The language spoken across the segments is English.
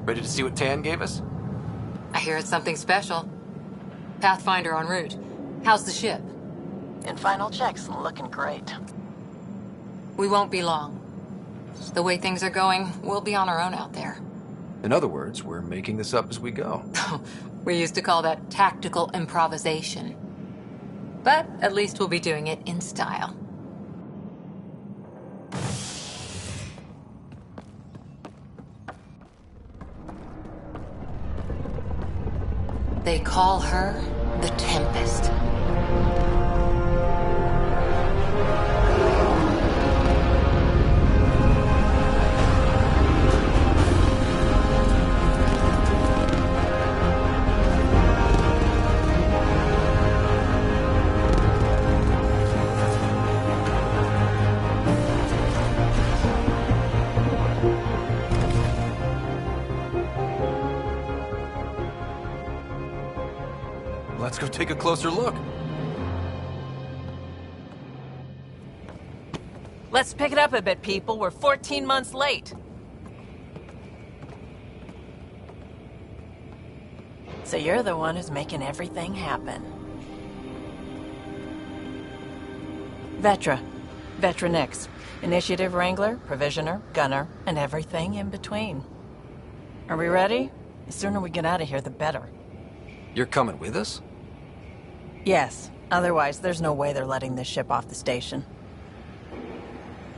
Ready to see what Tan gave us? I hear it's something special. Pathfinder en route. How's the ship? In final checks, looking great. We won't be long. The way things are going, we'll be on our own out there. In other words, we're making this up as we go. We used to call that tactical improvisation. But at least we'll be doing it in style. They call her the Tempest. Let's go take a closer look. Let's pick it up a bit, people. We're 14 months late. So you're the one who's making everything happen. Vetra. Vetra Nix. Initiative Wrangler, Provisioner, Gunner, and everything in between. Are we ready? The sooner we get out of here, the better. You're coming with us? Yes. Otherwise, there's no way they're letting this ship off the station.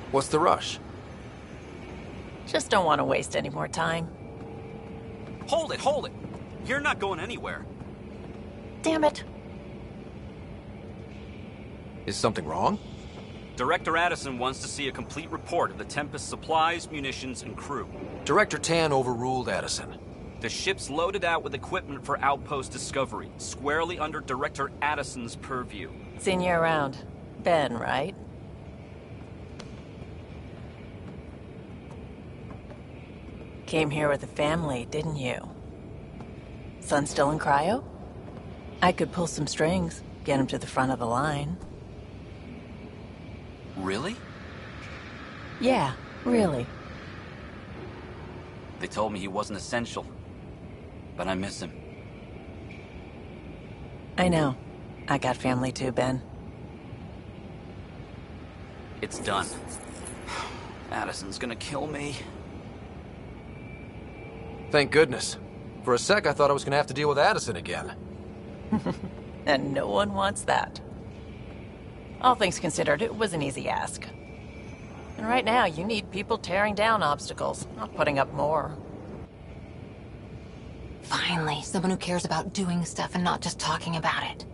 What's the rush? Just don't want to waste any more time. Hold it, hold it! You're not going anywhere. Damn it. Is something wrong? Director Addison wants to see a complete report of the Tempest's supplies, munitions, and crew. Director Tan overruled Addison. The ship's loaded out with equipment for Outpost Discovery, squarely under Director Addison's purview. Seen you around. Ben, right? Came here with a family, didn't you? Son still in cryo? I could pull some strings, get him to the front of the line. Really? Yeah, really. They told me he wasn't essential, but I miss him. I know. I got family too, Ben. It's done. Addison's gonna kill me. Thank goodness. For a sec, I thought I was gonna have to deal with Addison again. And no one wants that. All things considered, it was an easy ask. And right now, you need people tearing down obstacles, not putting up more. Finally, someone who cares about doing stuff and not just talking about it.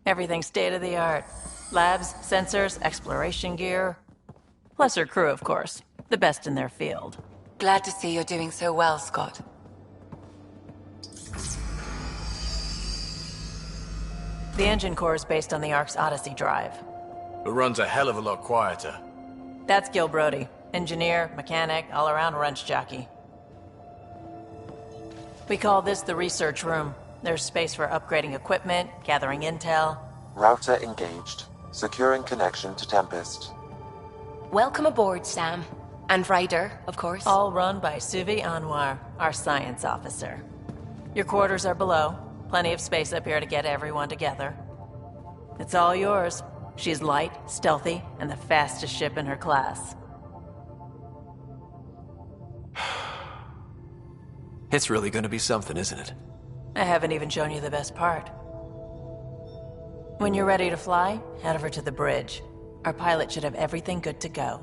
Everything's state-of-the-art. Labs, sensors, exploration gear. Plus her crew, of course. The best in their field. Glad to see you're doing so well, Scott. The engine core is based on the Ark's Odyssey drive. It runs a hell of a lot quieter. That's Gil Brody. Engineer, mechanic, all-around wrench jockey. We call this the research room. There's space for upgrading equipment, gathering intel. Router engaged. Securing connection to Tempest. Welcome aboard, Sam. And Ryder, of course. All run by Suvi Anwar, our science officer. Your quarters are below. Plenty of space up here to get everyone together. It's all yours. She's light, stealthy, and the fastest ship in her class. It's really gonna be something, isn't it? I haven't even shown you the best part. When you're ready to fly, head over to the bridge. Our pilot should have everything good to go.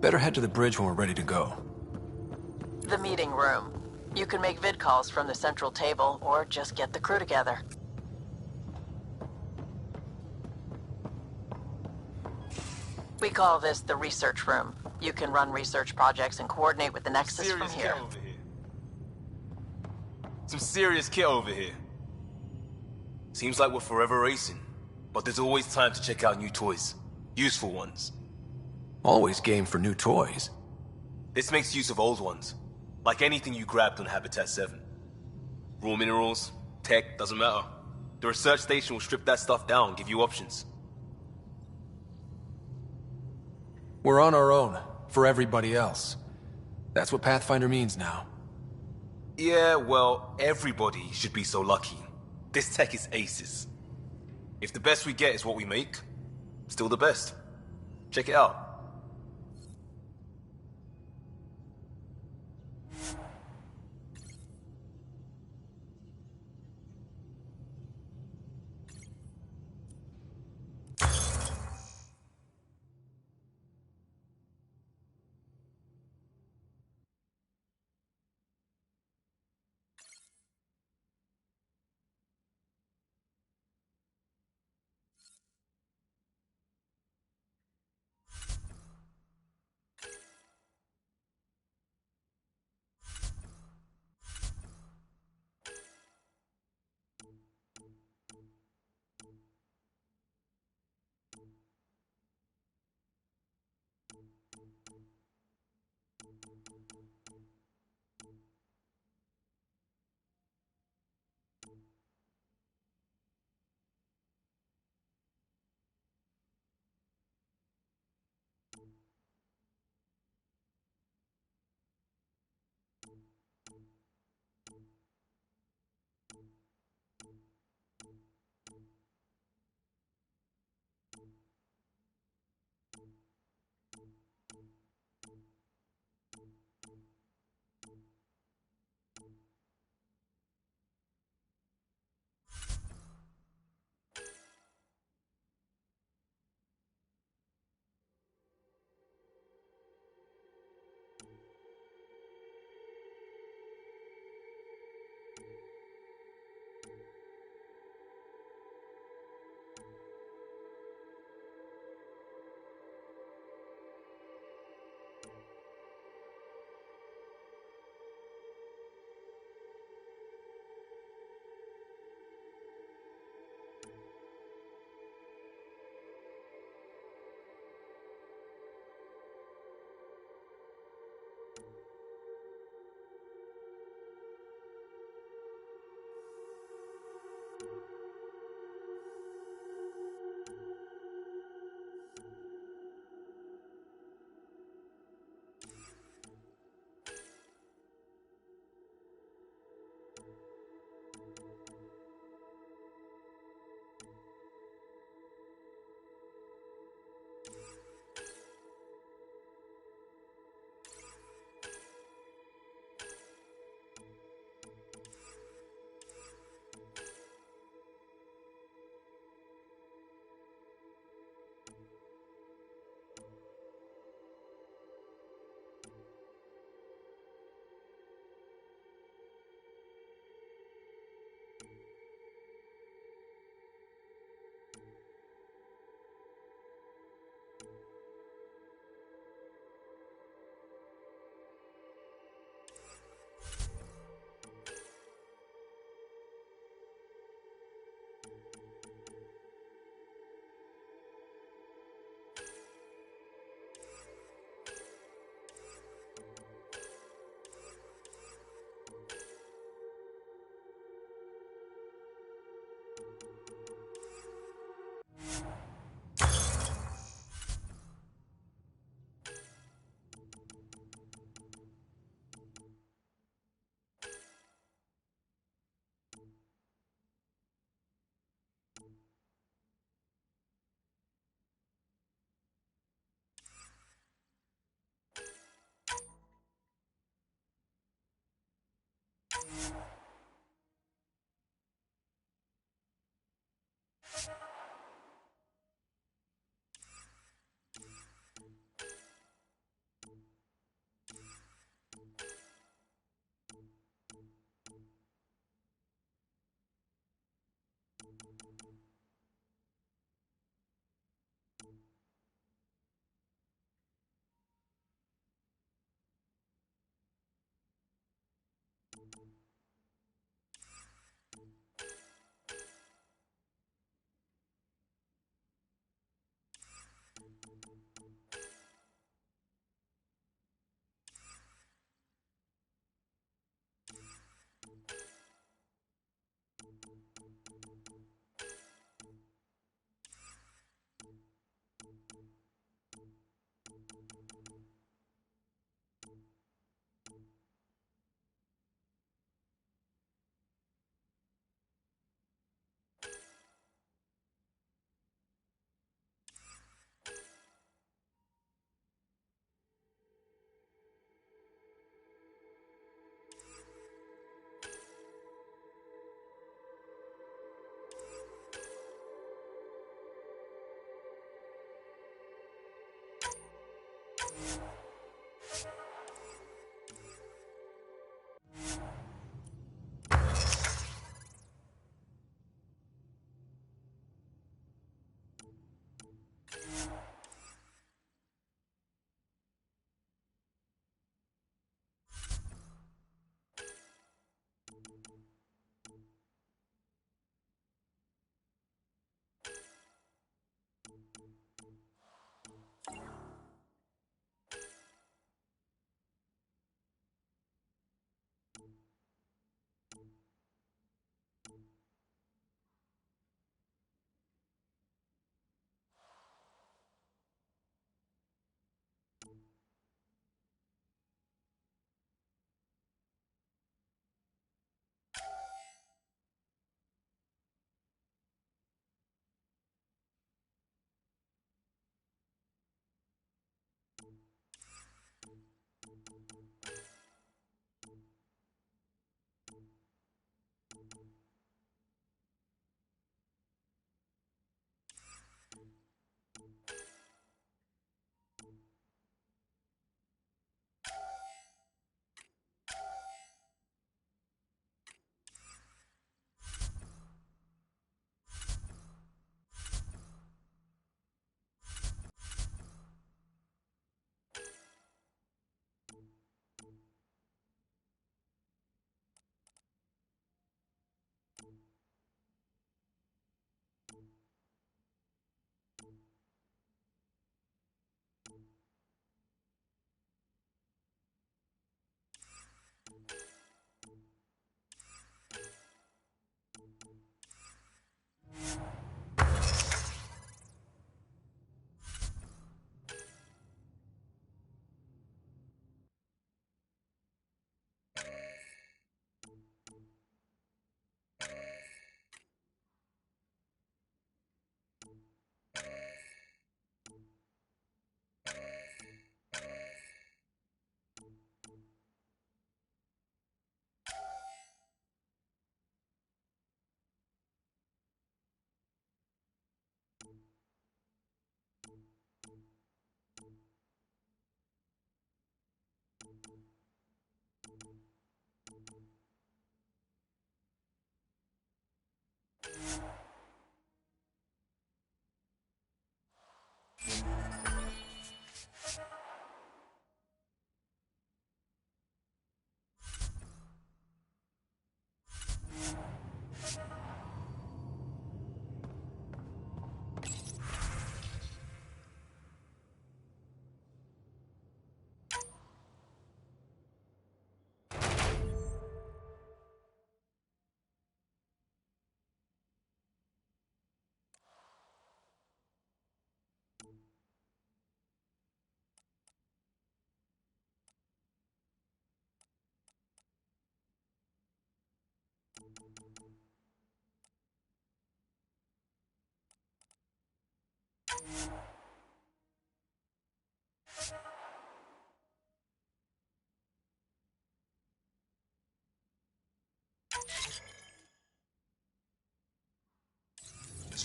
Better head to the bridge when we're ready to go. The meeting room. You can make vid calls from the central table, or just get the crew together. We call this the research room. You can run research projects and coordinate with the Nexus from here. Some serious kit over here. Seems like we're forever racing, but there's always time to check out new toys. Useful ones. Always game for new toys. This makes use of old ones. Like anything you grabbed on Habitat 7. Raw minerals, tech, doesn't matter. The research station will strip that stuff down and give you options. We're on our own, for everybody else. That's what Pathfinder means now. Yeah, well, everybody should be so lucky. This tech is aces. If the best we get is what we make, still the best. Check it out.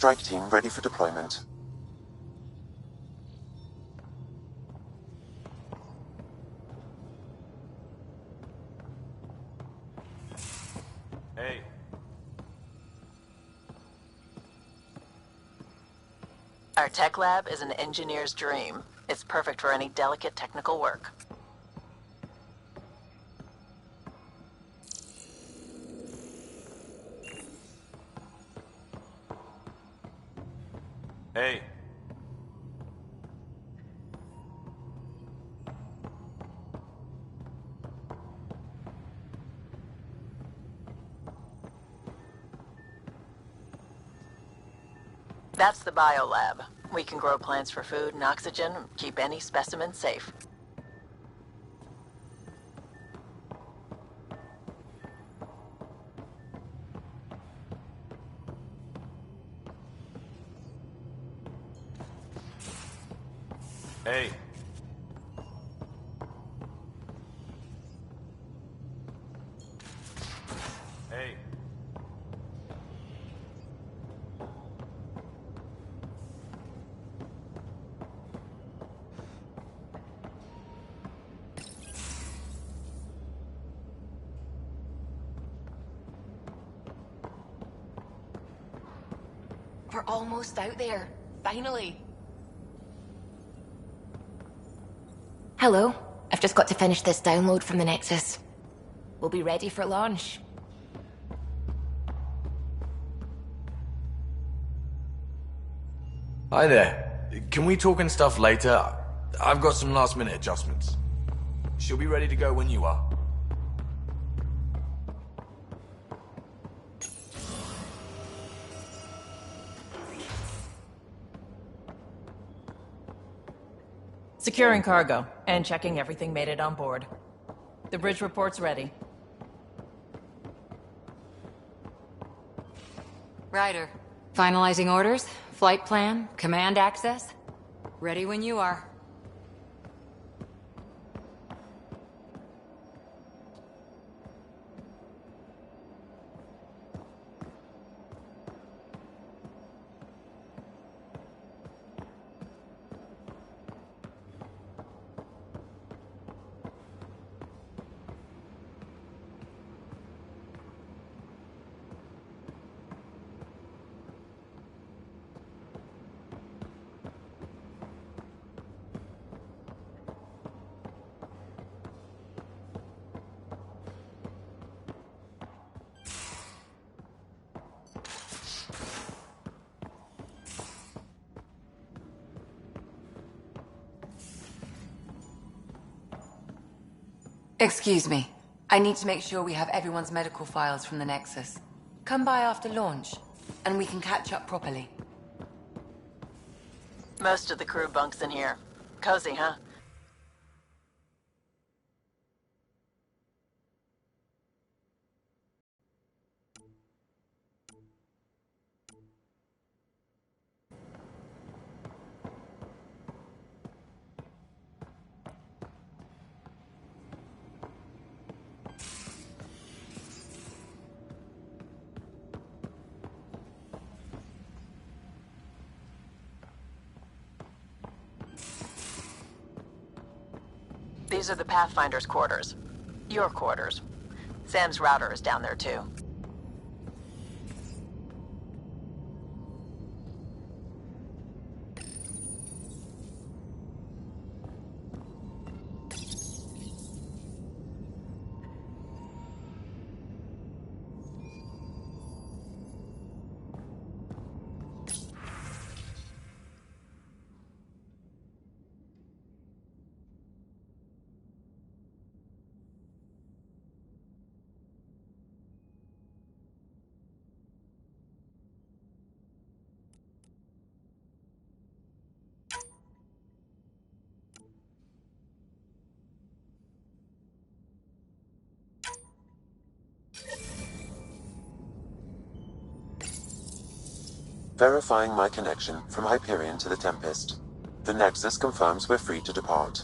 Strike team ready for deployment. Hey. Our tech lab is an engineer's dream. It's perfect for any delicate technical work. Hey. That's the biolab. We can grow plants for food and oxygen, keep any specimen safe. Hey. Hey. We're almost out there. Finally. Hello. I've just got to finish this download from the Nexus. We'll be ready for launch. Hi there. Can we talk and stuff later? I've got some last minute adjustments. She'll be ready to go when you are. Securing cargo and checking everything made it on board. The bridge report's ready. Ryder, finalizing orders, flight plan, command access. Ready when you are. Excuse me. I need to make sure we have everyone's medical files from the Nexus. Come by after launch, and we can catch up properly. Most of the crew bunks in here. Cozy, huh? These are the Pathfinder's quarters. Your quarters. Sam's router is down there too. Verifying my connection from Hyperion to the Tempest. The Nexus confirms we're free to depart.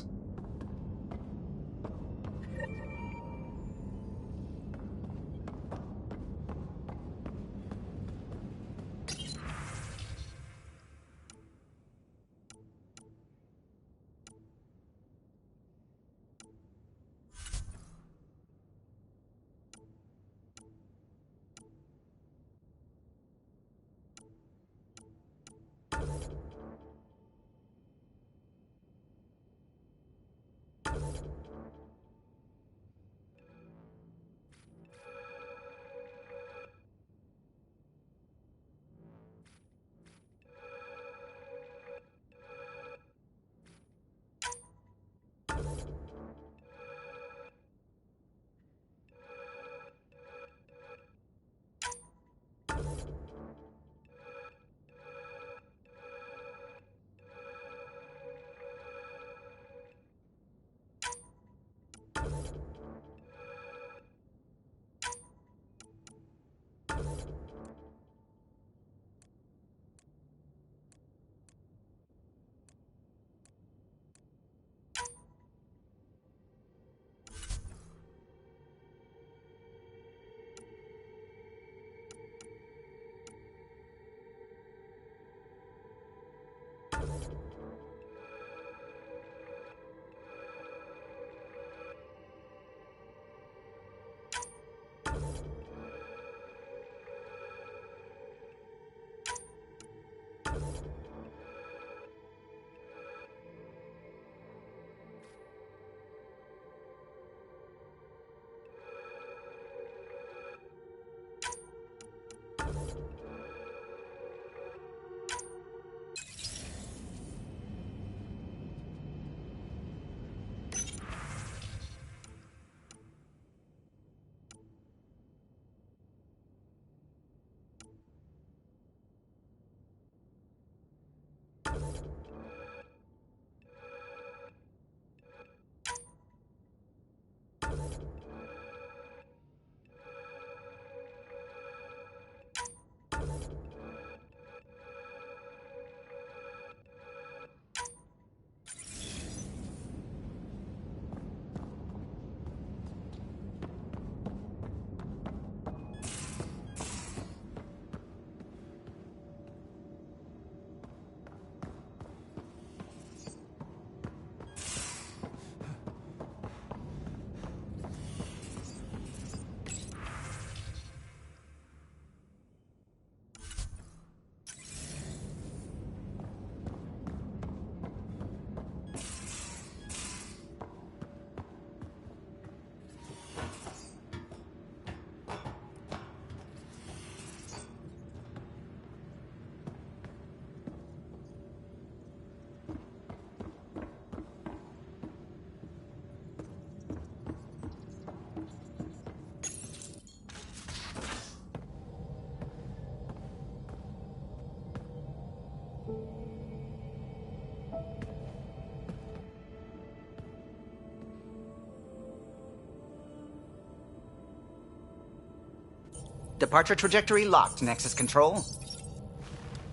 Departure trajectory locked, Nexus Control.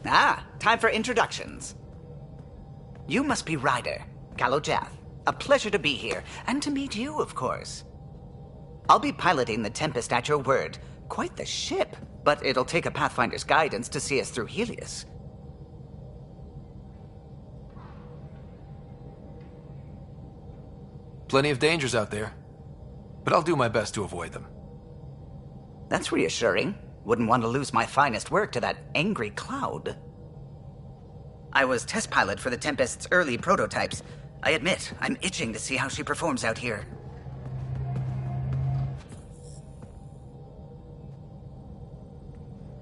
Ah, time for introductions. You must be Ryder, Calo Jath. A pleasure to be here, and to meet you, of course. I'll be piloting the Tempest at your word. Quite the ship, but it'll take a Pathfinder's guidance to see us through Helios. Plenty of dangers out there, but I'll do my best to avoid them. That's reassuring. Wouldn't want to lose my finest work to that angry cloud. I was test pilot for the Tempest's early prototypes. I admit, I'm itching to see how she performs out here.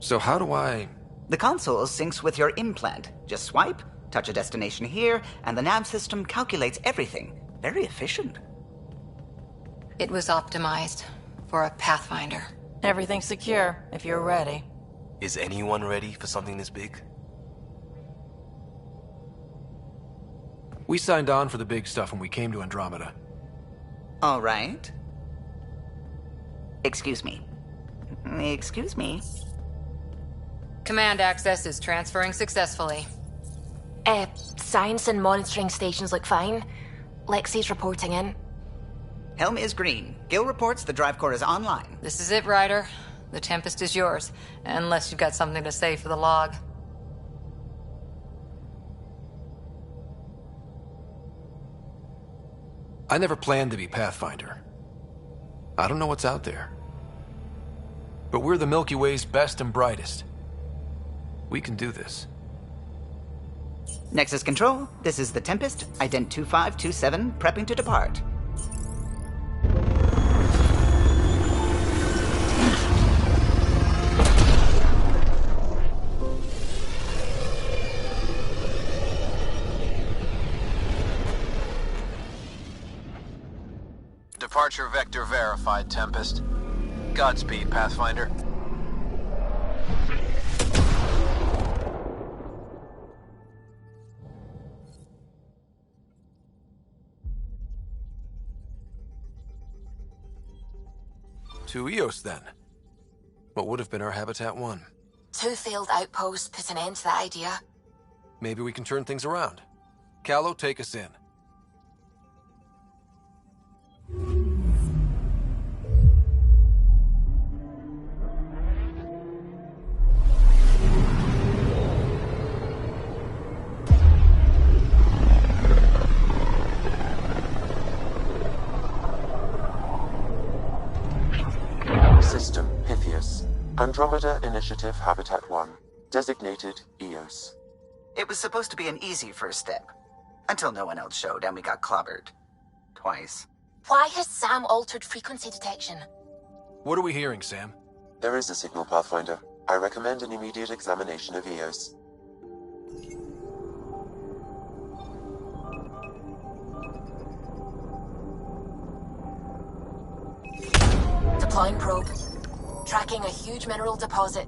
So how do I... The console syncs with your implant. Just swipe, touch a destination here, and the nav system calculates everything. Very efficient. It was optimized for a Pathfinder. Everything's secure, if you're ready. Is anyone ready for something this big? We signed on for the big stuff when we came to Andromeda. All right. Excuse me. Excuse me. Command access is transferring successfully. Science and monitoring stations look fine. Lexi's reporting in. Helm is green. Gil reports the drive core is online. This is it, Ryder. The Tempest is yours, unless you've got something to say for the log. I never planned to be Pathfinder. I don't know what's out there. But we're the Milky Way's best and brightest. We can do this. Nexus Control, this is the Tempest, Ident 2527, prepping to depart. Departure vector verified, Tempest. Godspeed, Pathfinder. To Eos, then. What would have been our Habitat 1? 2 failed outposts put an end to that idea. Maybe we can turn things around. Calo, take us in. System Pythias. Andromeda Initiative Habitat 1. Designated Eos. It was supposed to be an easy first step. Until no one else showed and we got clobbered. Twice. Why has Sam altered frequency detection? What are we hearing, Sam? There is a signal, Pathfinder. I recommend an immediate examination of Eos. Deploying probe. Tracking a huge mineral deposit.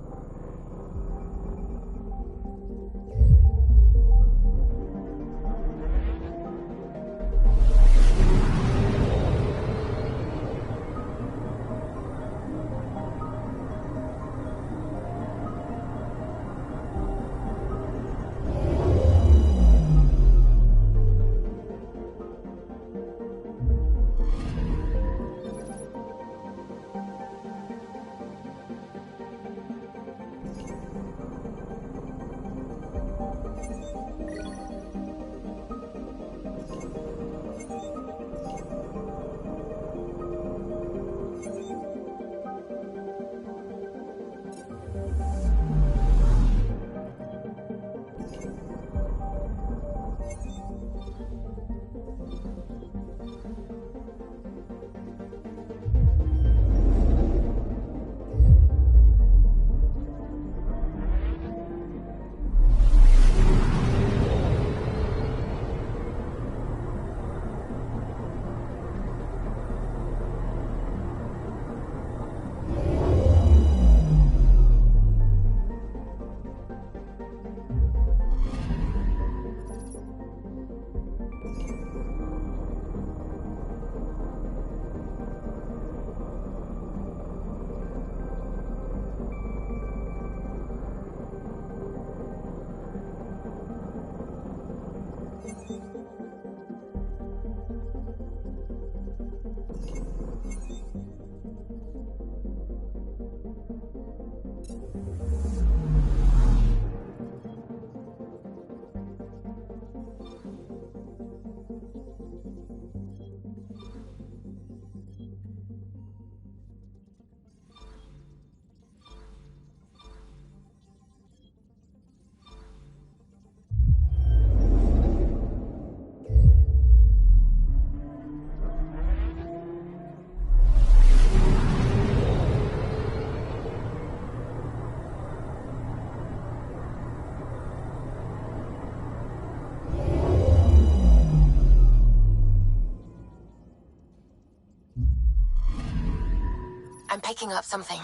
picking up something.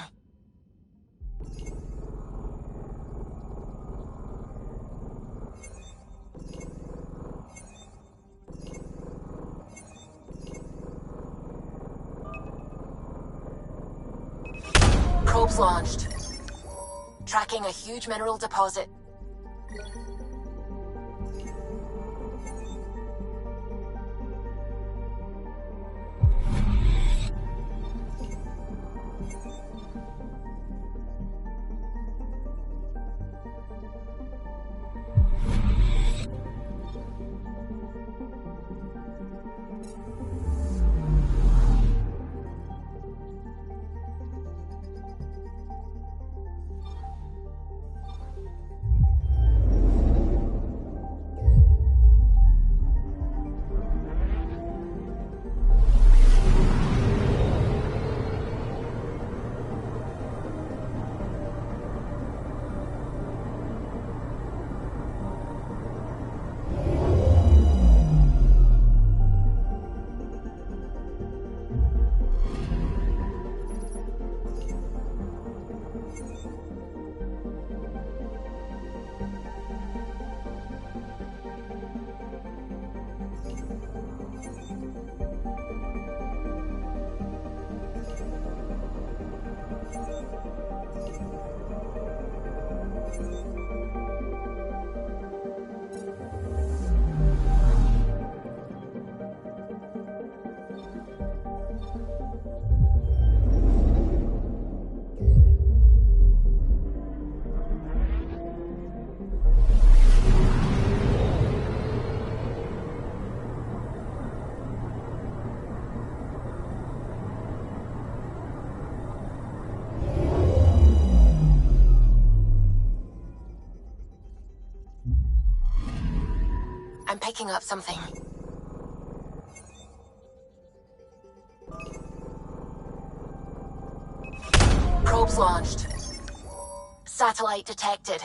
Probes launched. Tracking a huge mineral deposit. I'm picking up something. Probes launched. Satellite detected.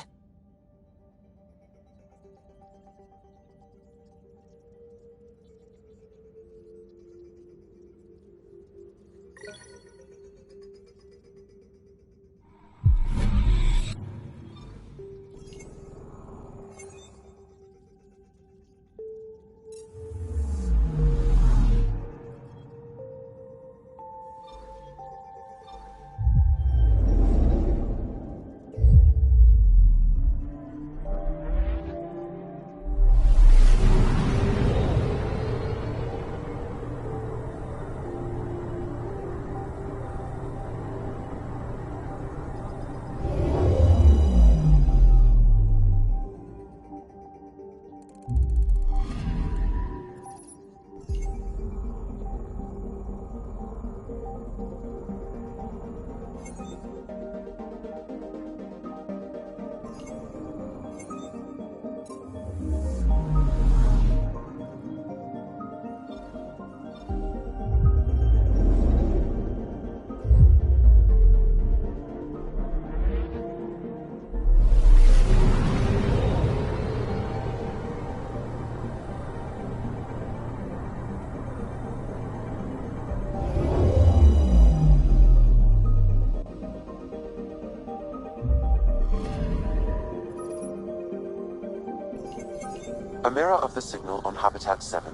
A mirror of the signal on Habitat 7.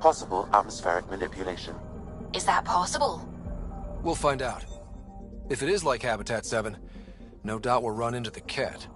Possible atmospheric manipulation. Is that possible? We'll find out. If it is like Habitat 7, no doubt we'll run into the Ket.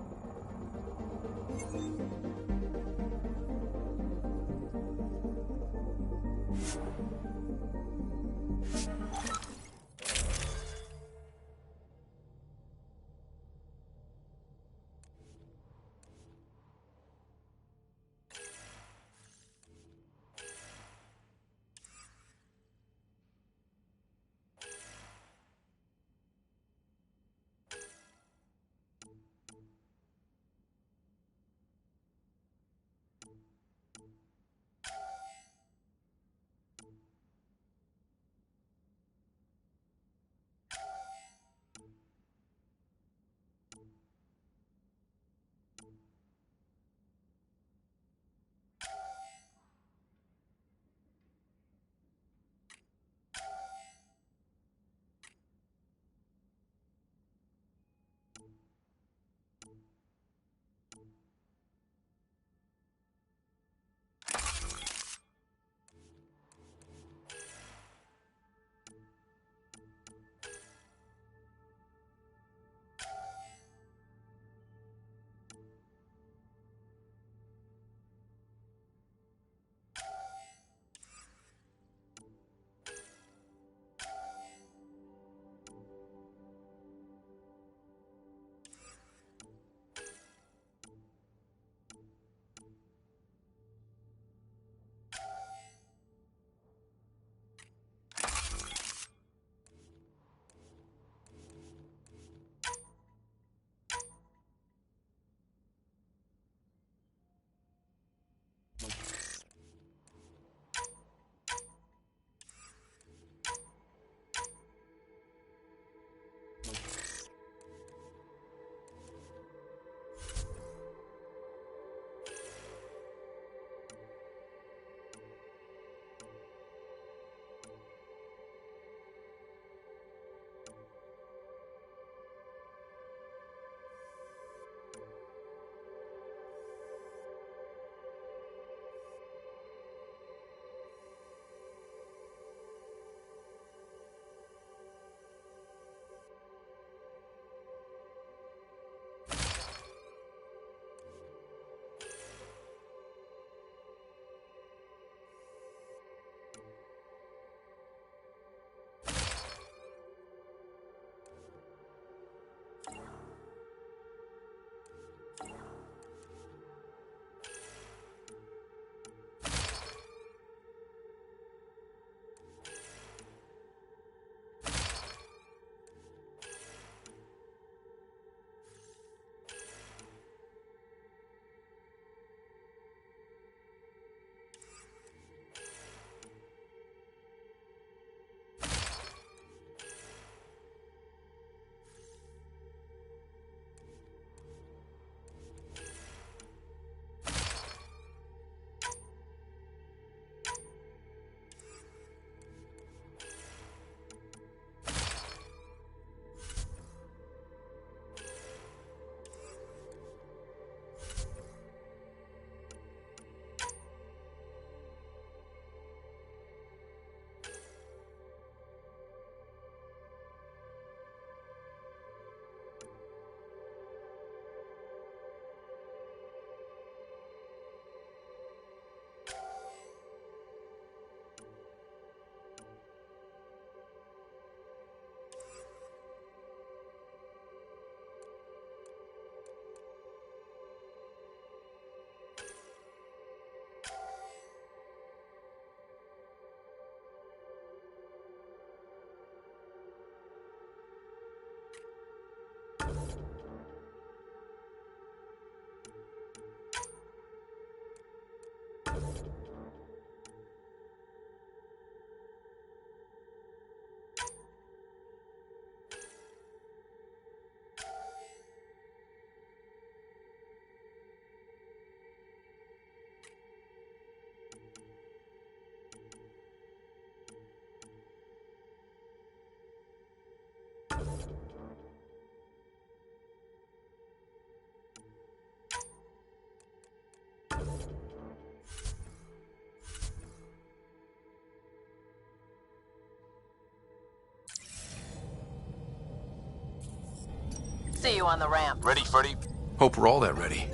See you on the ramp. Ready, Freddy? Hope we're all that ready.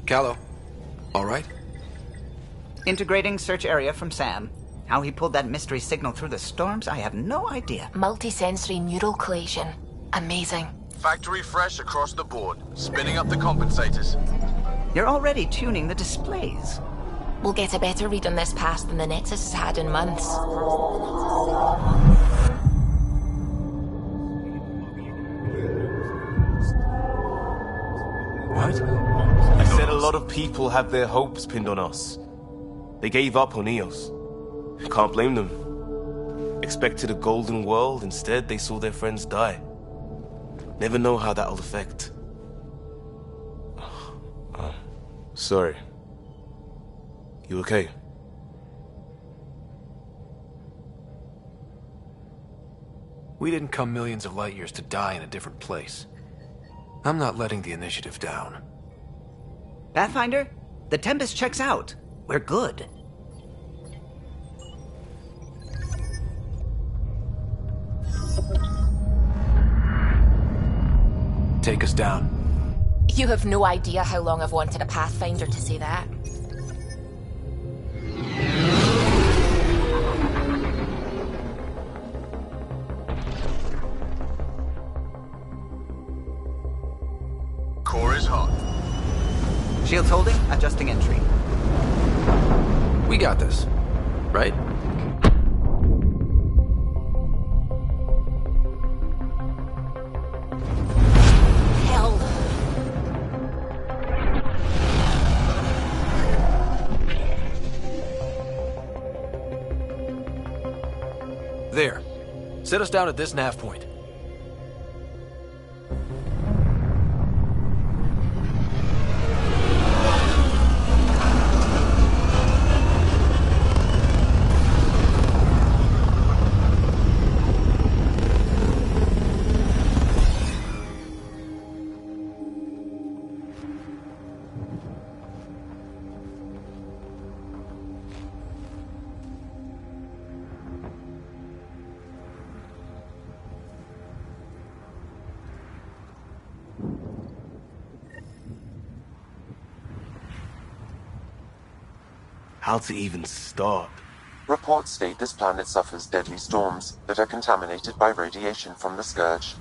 Callow, all right? Integrating search area from Sam. How he pulled that mystery signal through the storms, I have no idea. Multisensory neural collation. Amazing. Factory fresh across the board. Spinning up the compensators. You're already tuning the displays. We'll get a better read on this pass than the Nexus has had in months. What? I said a lot of people have their hopes pinned on us. They gave up on Eos. Can't blame them. Expected a golden world, instead they saw their friends die. Never know how that'll affect. Sorry. You okay? We didn't come millions of light years to die in a different place. I'm not letting the initiative down. Pathfinder, the Tempest checks out. We're good. Take us down. You have no idea how long I've wanted a Pathfinder to say that. Core is hot. Shields holding, adjusting entry. We got this, right? Hell. There. Set us down at this nav point. How to even start? Reports state this planet suffers deadly storms that are contaminated by radiation from the Scourge.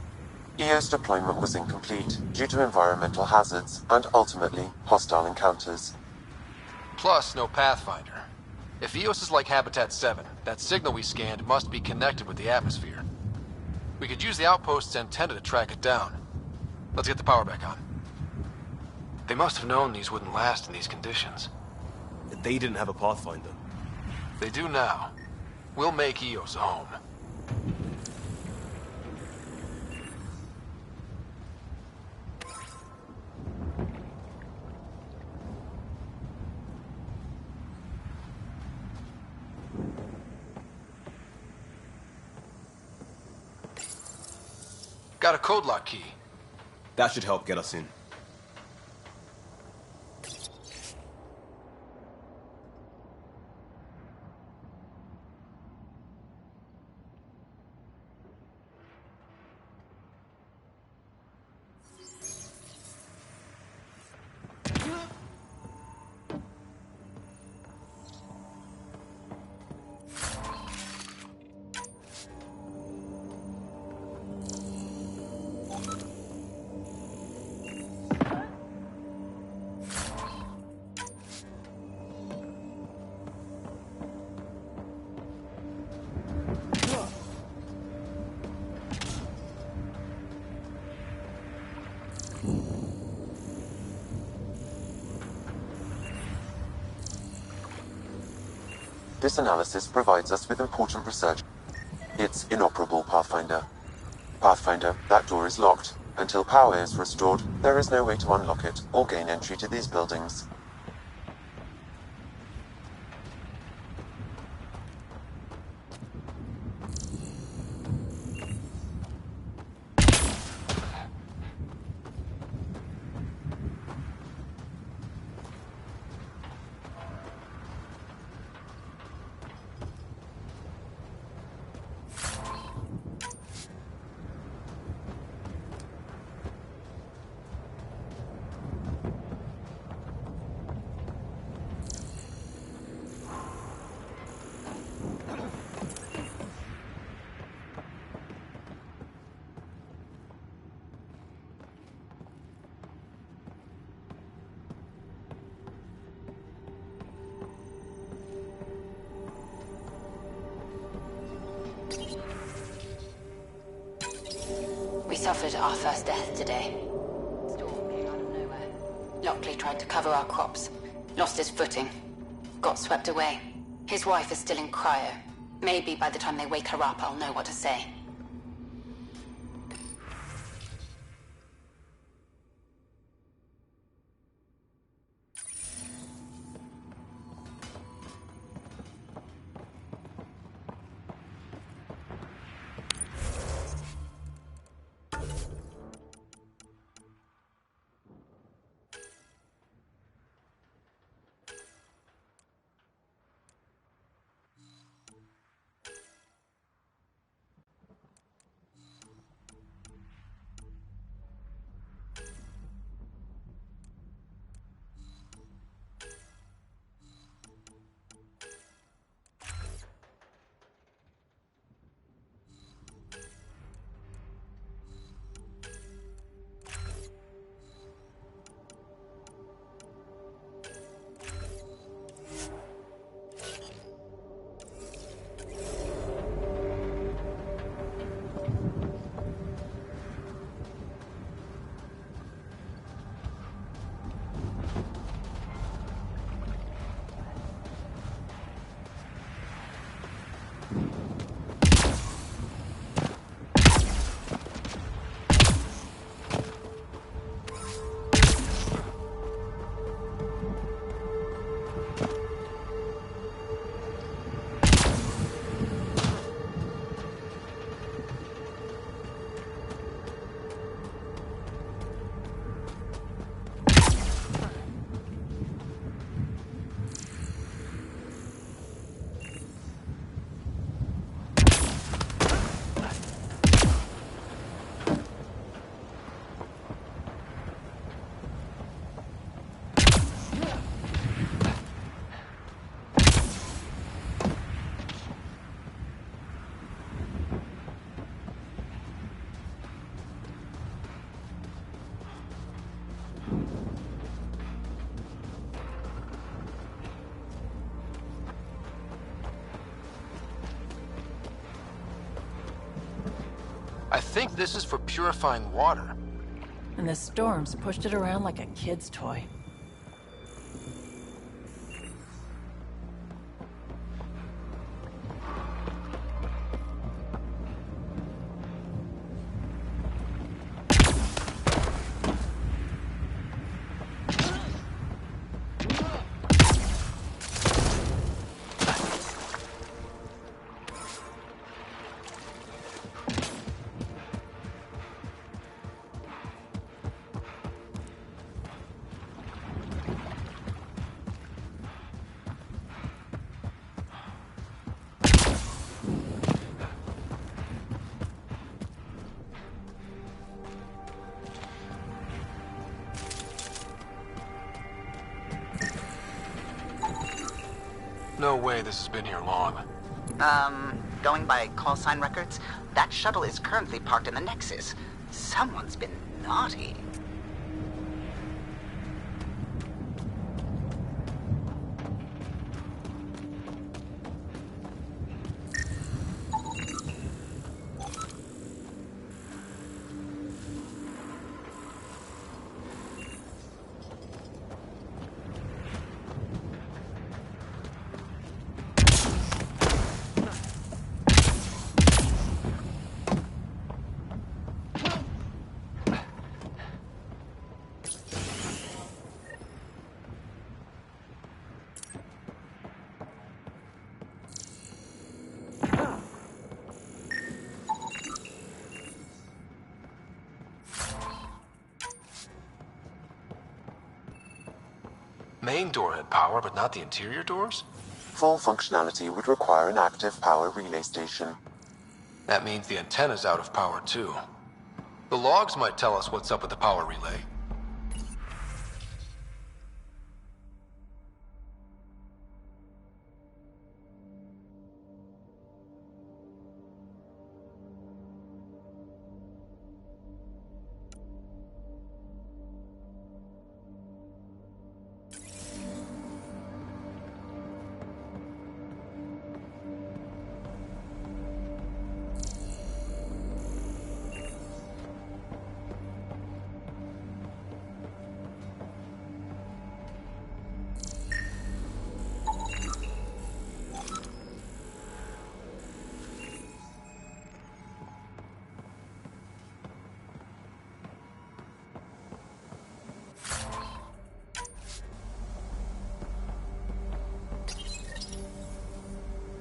EO's deployment was incomplete due to environmental hazards and ultimately hostile encounters. Plus, no Pathfinder. If EOS is like Habitat 7, that signal we scanned must be connected with the atmosphere. We could use the outpost's antenna to track it down. Let's get the power back on. They must have known these wouldn't last in these conditions. They didn't have a Pathfinder. They do now. We'll make EOS a home. Got a code lock key. That should help get us in. This analysis provides us with important research. It's inoperable, Pathfinder. Pathfinder, that door is locked. Until power is restored, there is no way to unlock it or gain entry to these buildings. We suffered our first death today. Storm came out of nowhere. Lockley tried to cover our crops. Lost his footing. Got swept away. His wife is still in cryo. Maybe by the time they wake her up, I'll know what to say. I think this is for purifying water. And the storms pushed it around like a kid's toy. No way this has been here long. Going by call sign records, that shuttle is currently parked in the Nexus. Someone's been naughty. Main door had power, but not the interior doors? Full functionality would require an active power relay station. That means the antenna's out of power too. The logs might tell us what's up with the power relay.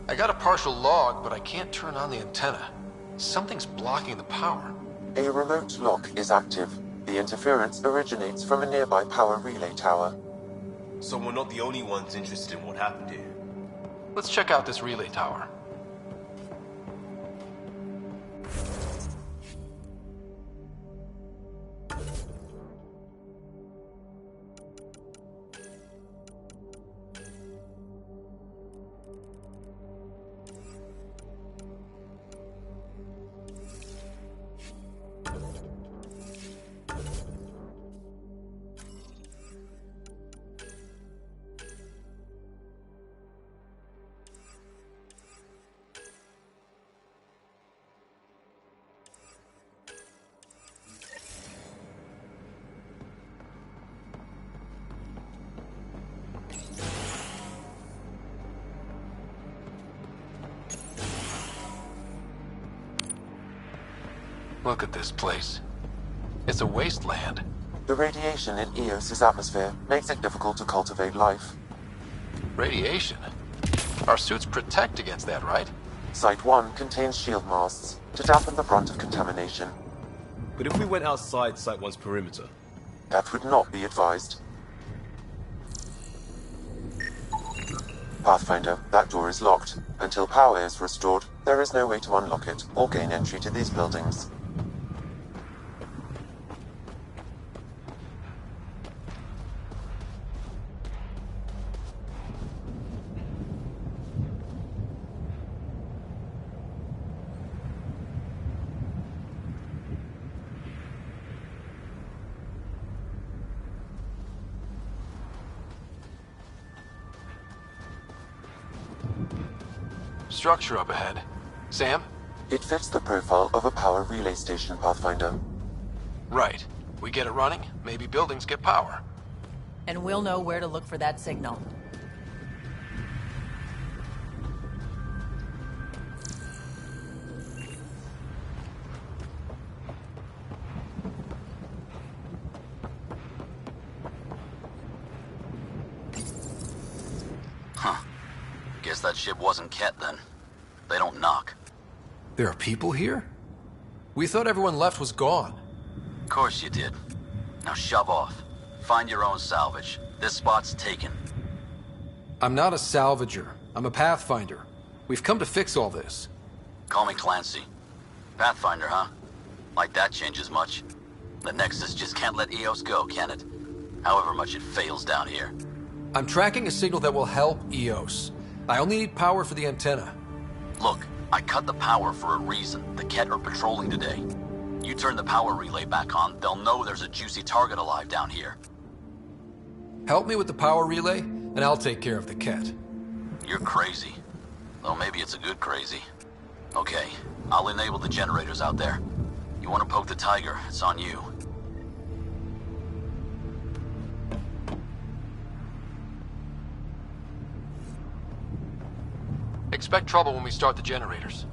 I got a partial log, but I can't turn on the antenna. Something's blocking the power. A remote lock is active. The interference originates from a nearby power relay tower. So we're not the only ones interested in what happened here. Let's check out this relay tower. Look at this place. It's a wasteland. The radiation in Eos's atmosphere makes it difficult to cultivate life. Radiation? Our suits protect against that, right? Site 1 contains shield masts to dampen the brunt of contamination. But if we went outside Site 1's perimeter? That would not be advised. Pathfinder, that door is locked. Until power is restored, there is no way to unlock it or gain entry to these buildings. Structure up ahead. Sam, It fits the profile of a power relay station, Pathfinder. Right. We get it running, maybe buildings get power. And we'll know where to look for that signal. Huh. Guess that ship wasn't Ket then. They don't knock. There are people here? We thought everyone left was gone. Of course you did. Now shove off. Find your own salvage. This spot's taken. I'm not a salvager. I'm a Pathfinder. We've come to fix all this. Call me Clancy. Pathfinder, huh? Like that changes much. The Nexus just can't let EOS go, can it? However much it fails down here. I'm tracking a signal that will help EOS. I only need power for the antenna. Look, I cut the power for a reason. The Ket are patrolling today. You turn the power relay back on, they'll know there's a juicy target alive down here. Help me with the power relay, and I'll take care of the Ket. You're crazy. Though maybe it's a good crazy. Okay, I'll enable the generators out there. You want to poke the Tiger, it's on you. Expect trouble when we start the generators.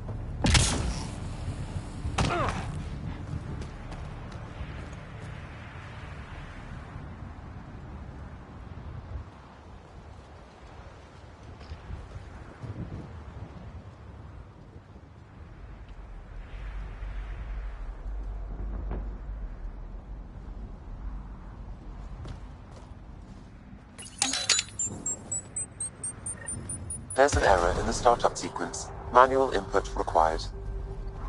There's an error in the startup sequence. Manual input required.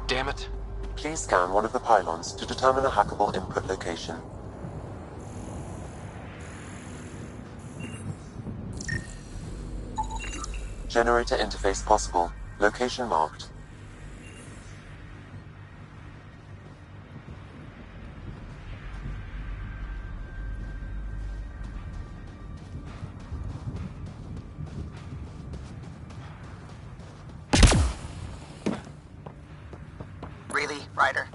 Damn it. Please scan one of the pylons to determine a hackable input location. Generator interface possible. Location marked. Really, Ryder?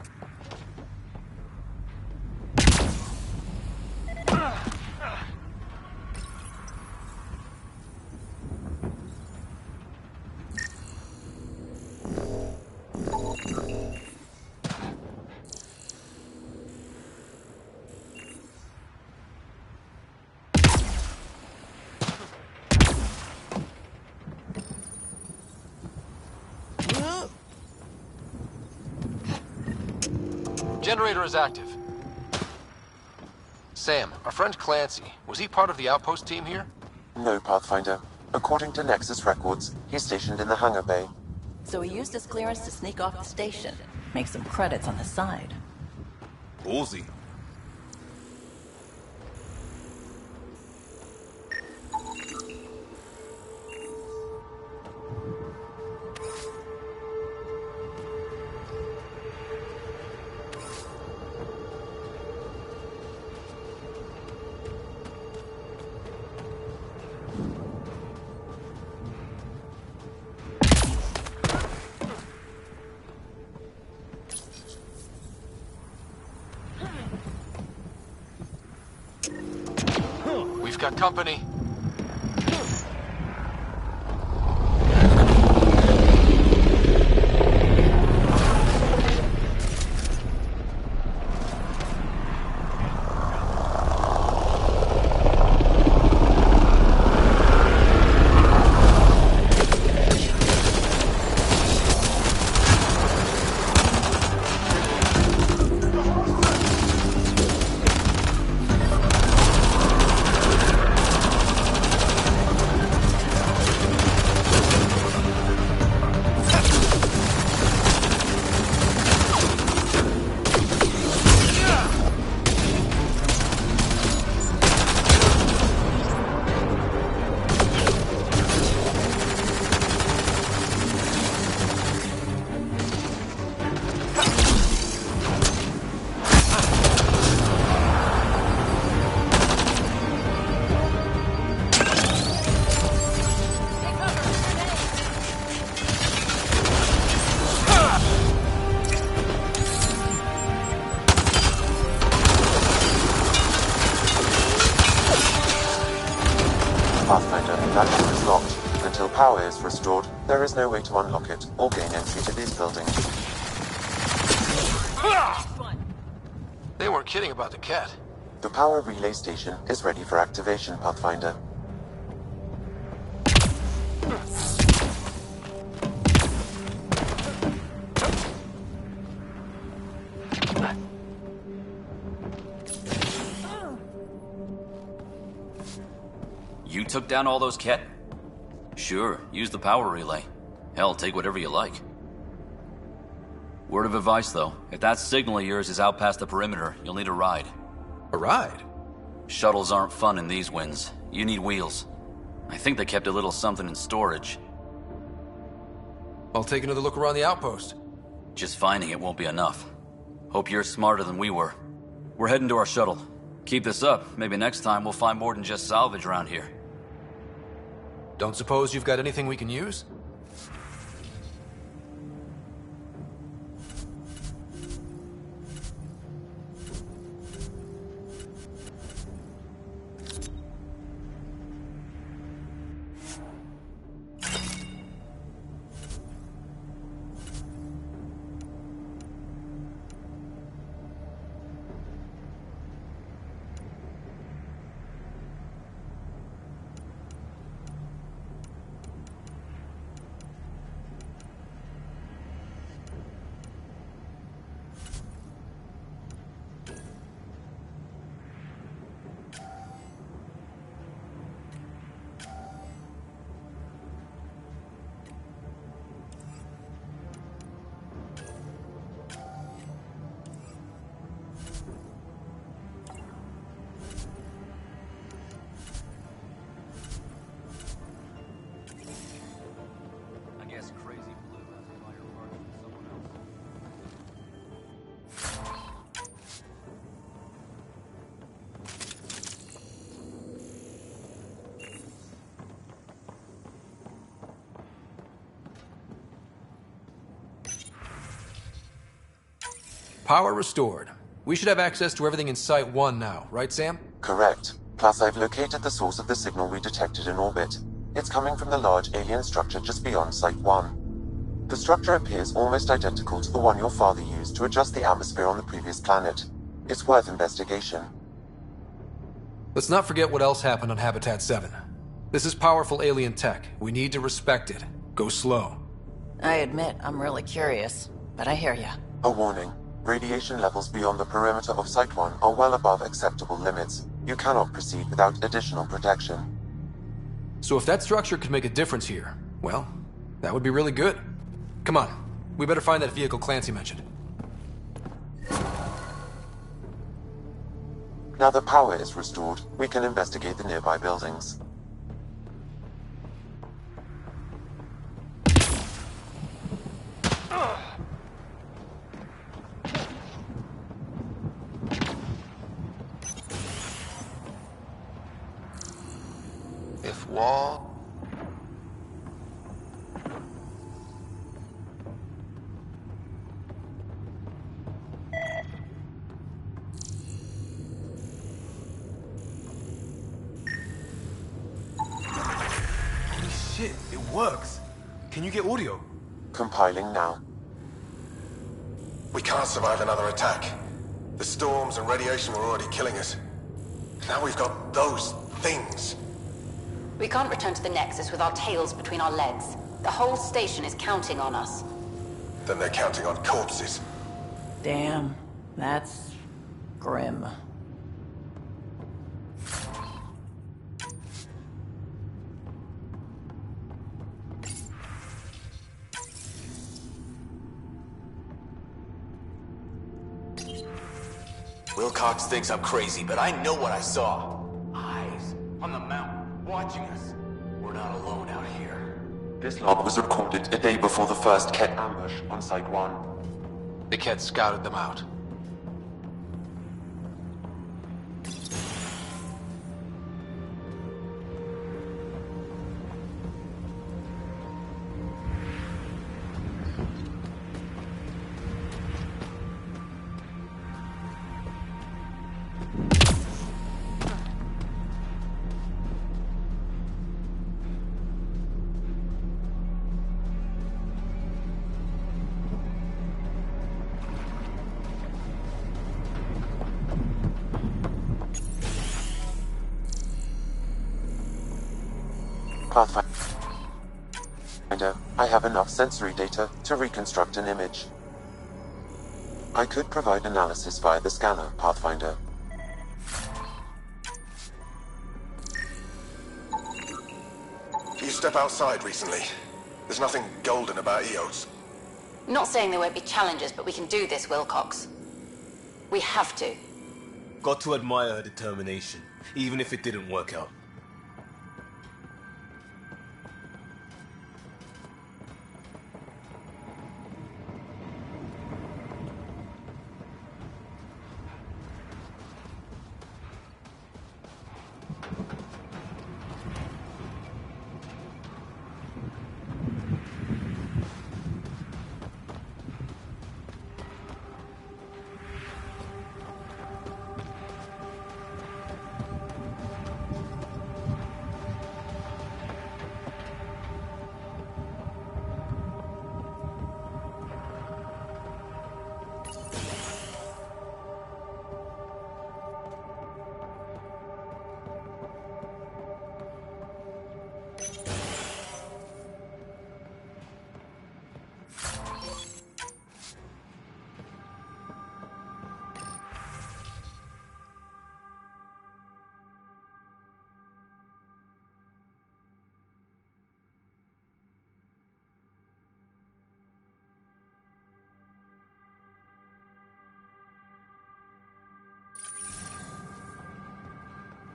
Generator is active. Sam, our friend Clancy, was he part of the outpost team here? No, Pathfinder. According to Nexus records, he's stationed in the hangar bay. So he used his clearance to sneak off the station. Make some credits on the side. Ballsy. We've got company. Pathfinder, that door is locked. Until power is restored, there is no way to unlock it or gain entry to these buildings. They weren't kidding about the cat. The power relay station is ready for activation, Pathfinder. You took down all those cat... Sure, use the power relay. Hell, take whatever you like. Word of advice, though. If that signal of yours is out past the perimeter, you'll need a ride. A ride? Shuttles aren't fun in these winds. You need wheels. I think they kept a little something in storage. I'll take another look around the outpost. Just finding it won't be enough. Hope you're smarter than we were. We're heading to our shuttle. Keep this up. Maybe next time we'll find more than just salvage around here. Don't suppose you've got anything we can use? Power restored. We should have access to everything in Site 1 now, right, Sam? Correct. Plus, I've located the source of the signal we detected in orbit. It's coming from the large alien structure just beyond Site 1. The structure appears almost identical to the one your father used to adjust the atmosphere on the previous planet. It's worth investigation. Let's not forget what else happened on Habitat 7. This is powerful alien tech. We need to respect it. Go slow. I admit, I'm really curious, but I hear ya. A warning. Radiation levels beyond the perimeter of Site 1 are well above acceptable limits. You cannot proceed without additional protection. So if that structure could make a difference here, well, that would be really good. Come on, we better find that vehicle Clancy mentioned. Now that power is restored, we can investigate the nearby buildings. If wall... Holy shit, it works. Can you get audio? Compiling now. We can't survive another attack. The storms and radiation were already killing us. Now we've got those things. We can't return to the Nexus with our tails between our legs. The whole station is counting on us. Then they're counting on corpses. Damn, that's grim. Wilcox thinks I'm crazy, but I know what I saw. Eyes on the mountain, watching us. We're not alone out here. This log was recorded a day before the first Ket ambush on Site 1. The Ket scouted them out. Pathfinder, I have enough sensory data to reconstruct an image. I could provide analysis via the scanner, Pathfinder. You step outside recently. There's nothing golden about Eos. Not saying there won't be challenges, but we can do this, Wilcox. We have to. Got to admire her determination, even if it didn't work out.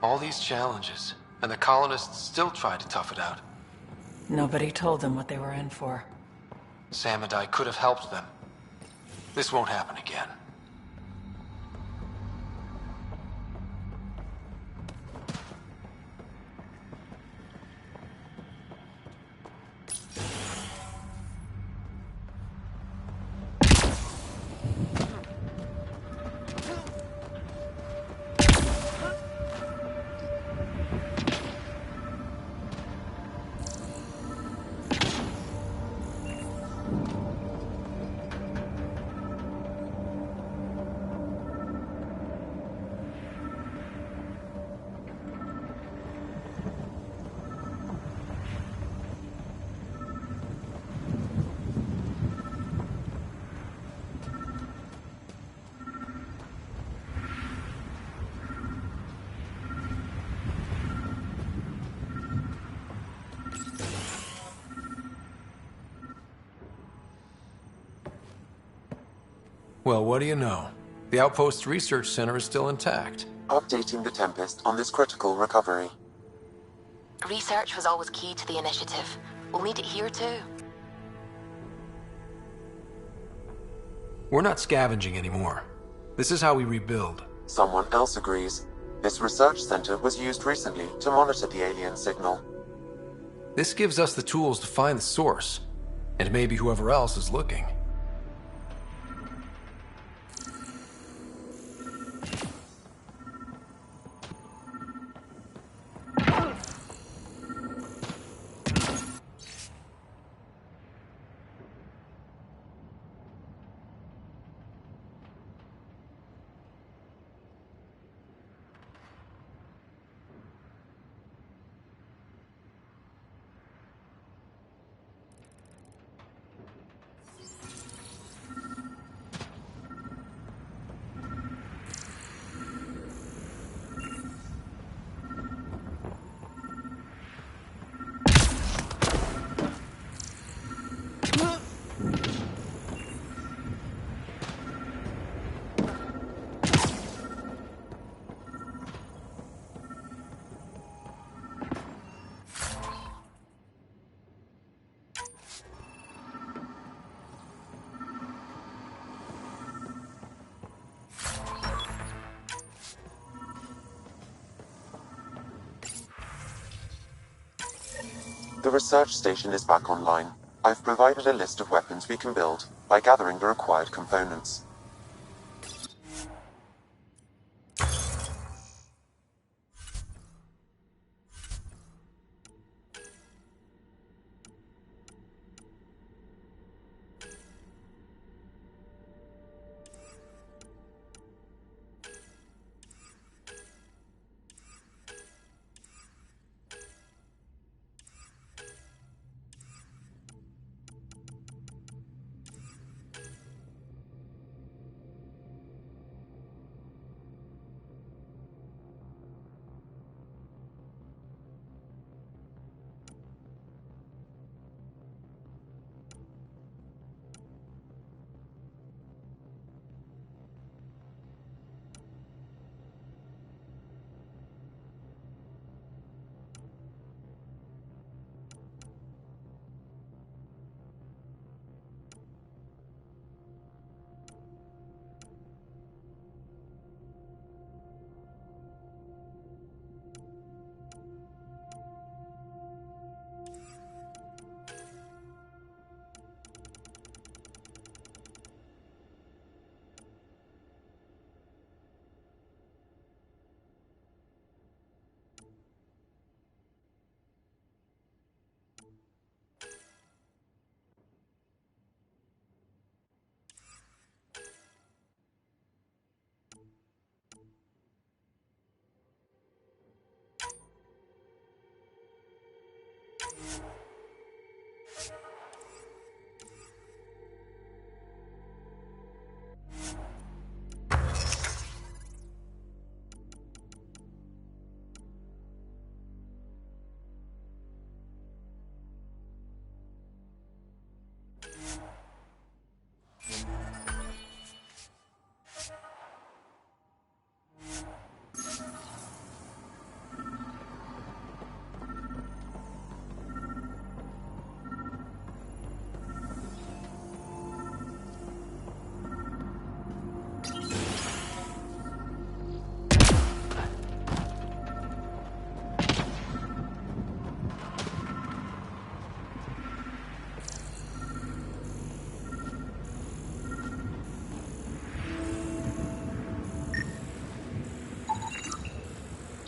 All these challenges, and the colonists still tried to tough it out. Nobody told them what they were in for. Sam and I could have helped them. This won't happen again. Well, what do you know? The Outpost Research Center is still intact. Updating the Tempest on this critical recovery. Research was always key to the initiative. We'll need it here too. We're not scavenging anymore. This is how we rebuild. Someone else agrees. This research center was used recently to monitor the alien signal. This gives us the tools to find the source, and maybe whoever else is looking. The research station is back online. I've provided a list of weapons we can build by gathering the required components.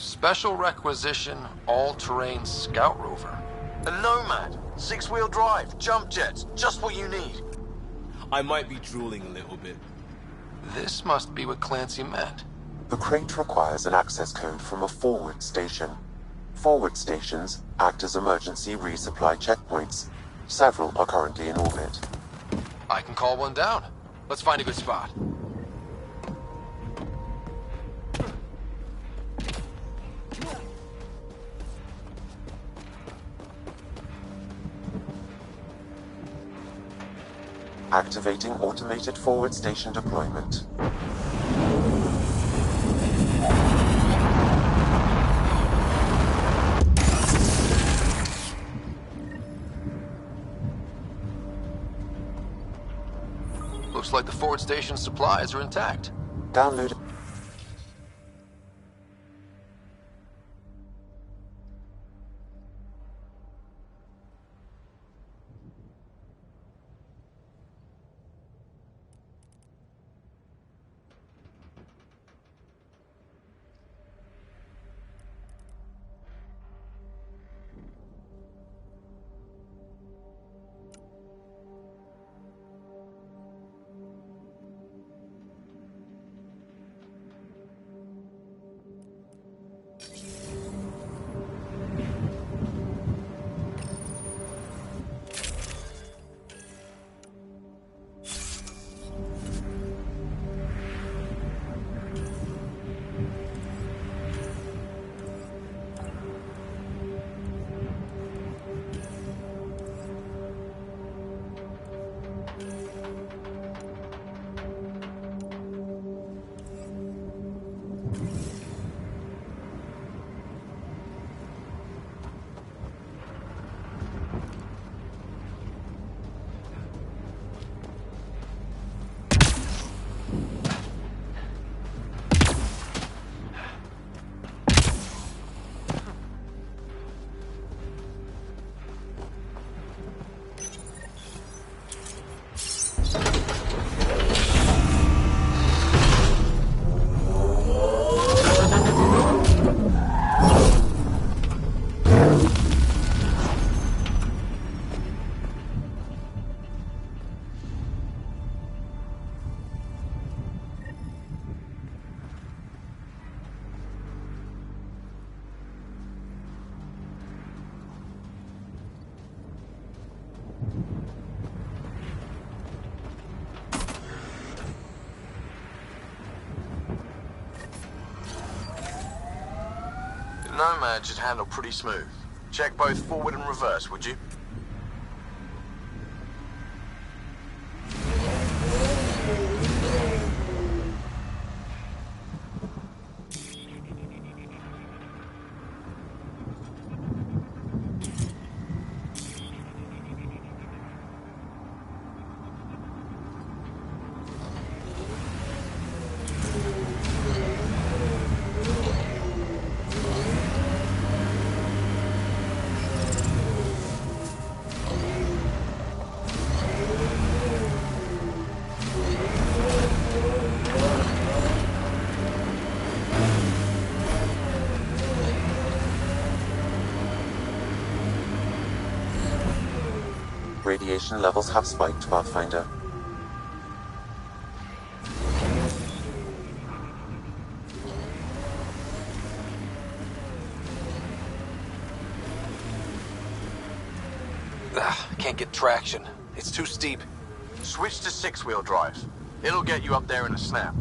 Special requisition, all-terrain scout rover. A Nomad, 6-wheel drive, jump jets, just what you need. I might be drooling a little bit. This must be what Clancy meant. The crate requires an access code from a forward station. Forward stations act as emergency resupply checkpoints. Several are currently in orbit. I can call one down. Let's find a good spot. Activating automated forward station deployment. Looks like the forward station supplies are intact. Download. Nomad should handle pretty smooth. Check both forward and reverse, would you? Radiation levels have spiked, Pathfinder. Can't get traction. It's too steep. Switch to 6-wheel drive. It'll get you up there in a snap.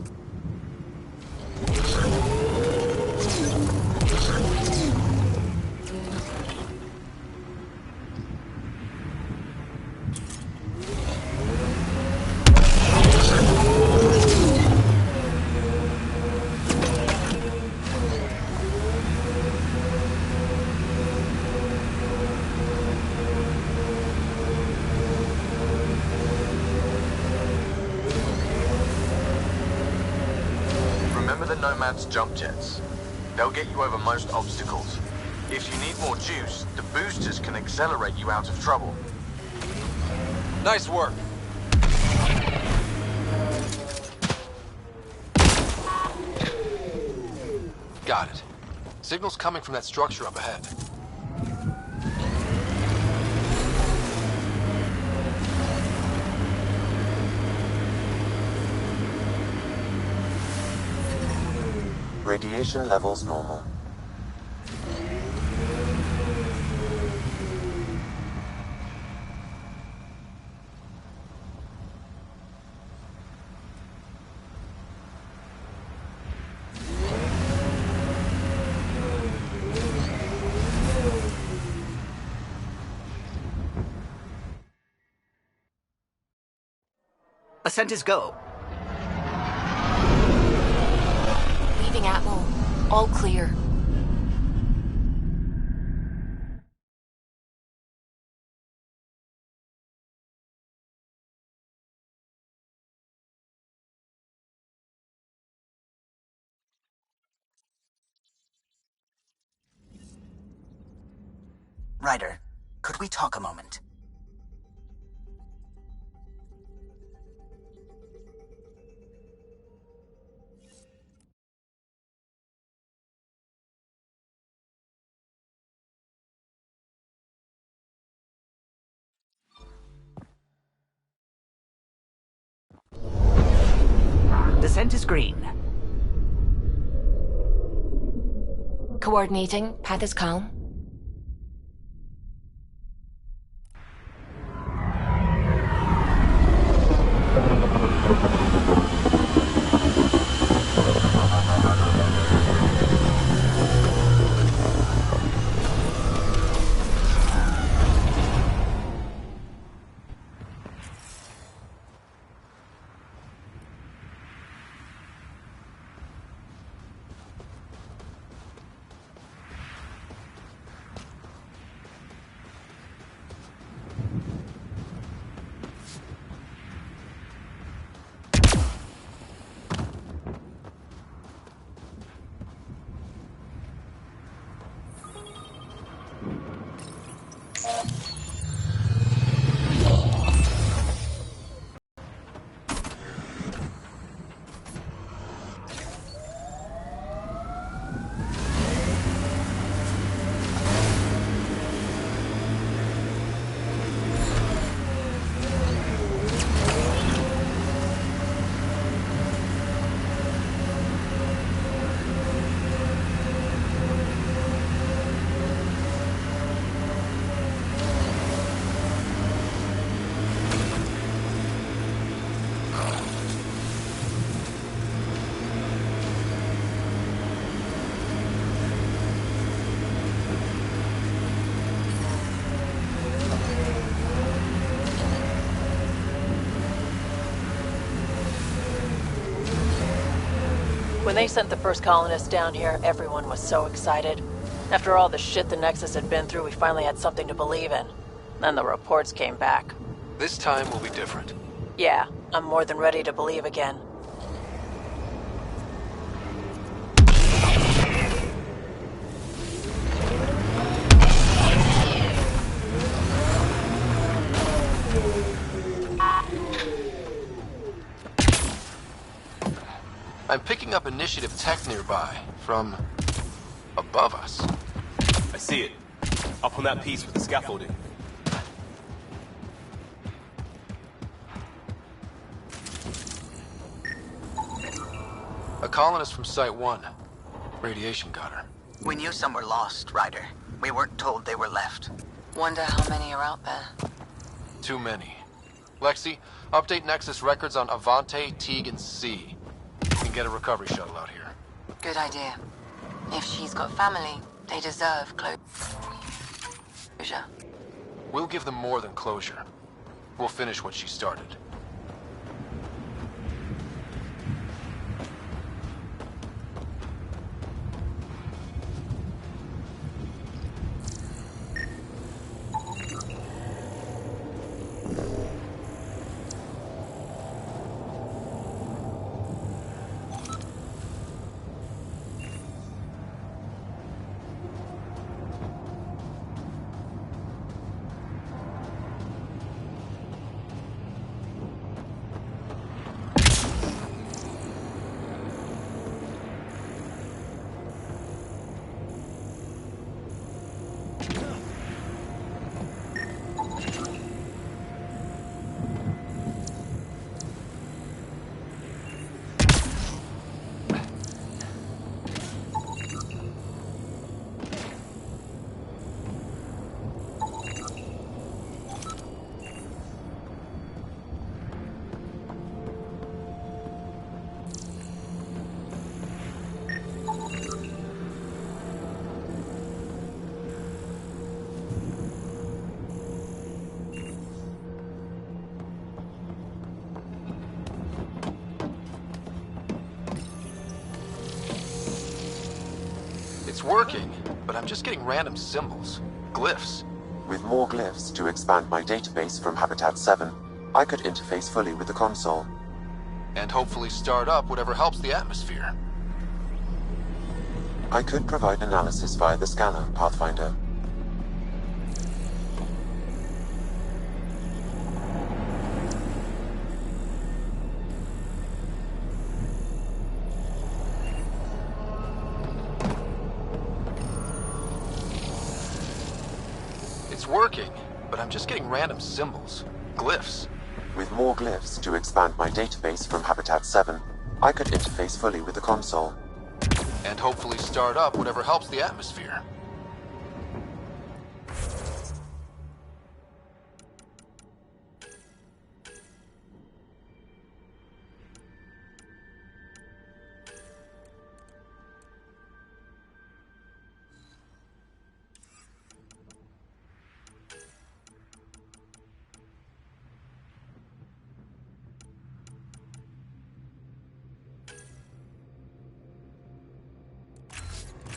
Nomad's jump jets. They'll get you over most obstacles. If you need more juice, the boosters can accelerate you out of trouble. Nice work. Got it. Signal's coming from that structure up ahead. Radiation levels normal. Ascent is go. Leaving Atwell. All clear. Ryder, could we talk a moment? Descent is green. Coordinating. Path is calm. When they sent the first colonists down here, everyone was so excited. After all the shit the Nexus had been through, we finally had something to believe in. Then the reports came back. This time will be different. Yeah, I'm more than ready to believe again. I'm picking up initiative tech nearby, from above us. I see it. Up on that piece with the scaffolding. A colonist from Site 1. Radiation got her. We knew some were lost, Ryder. We weren't told they were left. Wonder how many are out there. Too many. Lexi, update Nexus records on Avante, Teague, and C. We can get a recovery shuttle out here. Good idea. If she's got family, they deserve closure. We'll give them more than closure. We'll finish what she started. It's working, but I'm just getting random symbols. Glyphs. With more glyphs to expand my database from Habitat 7, I could interface fully with the console. And hopefully start up whatever helps the atmosphere. I could provide analysis via the scanner, Pathfinder. It's working, but I'm just getting random symbols. Glyphs. With more glyphs to expand my database from Habitat 7, I could interface fully with the console. And hopefully start up whatever helps the atmosphere.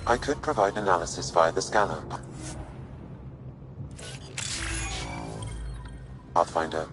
I could provide analysis via the scanner. Pathfinder.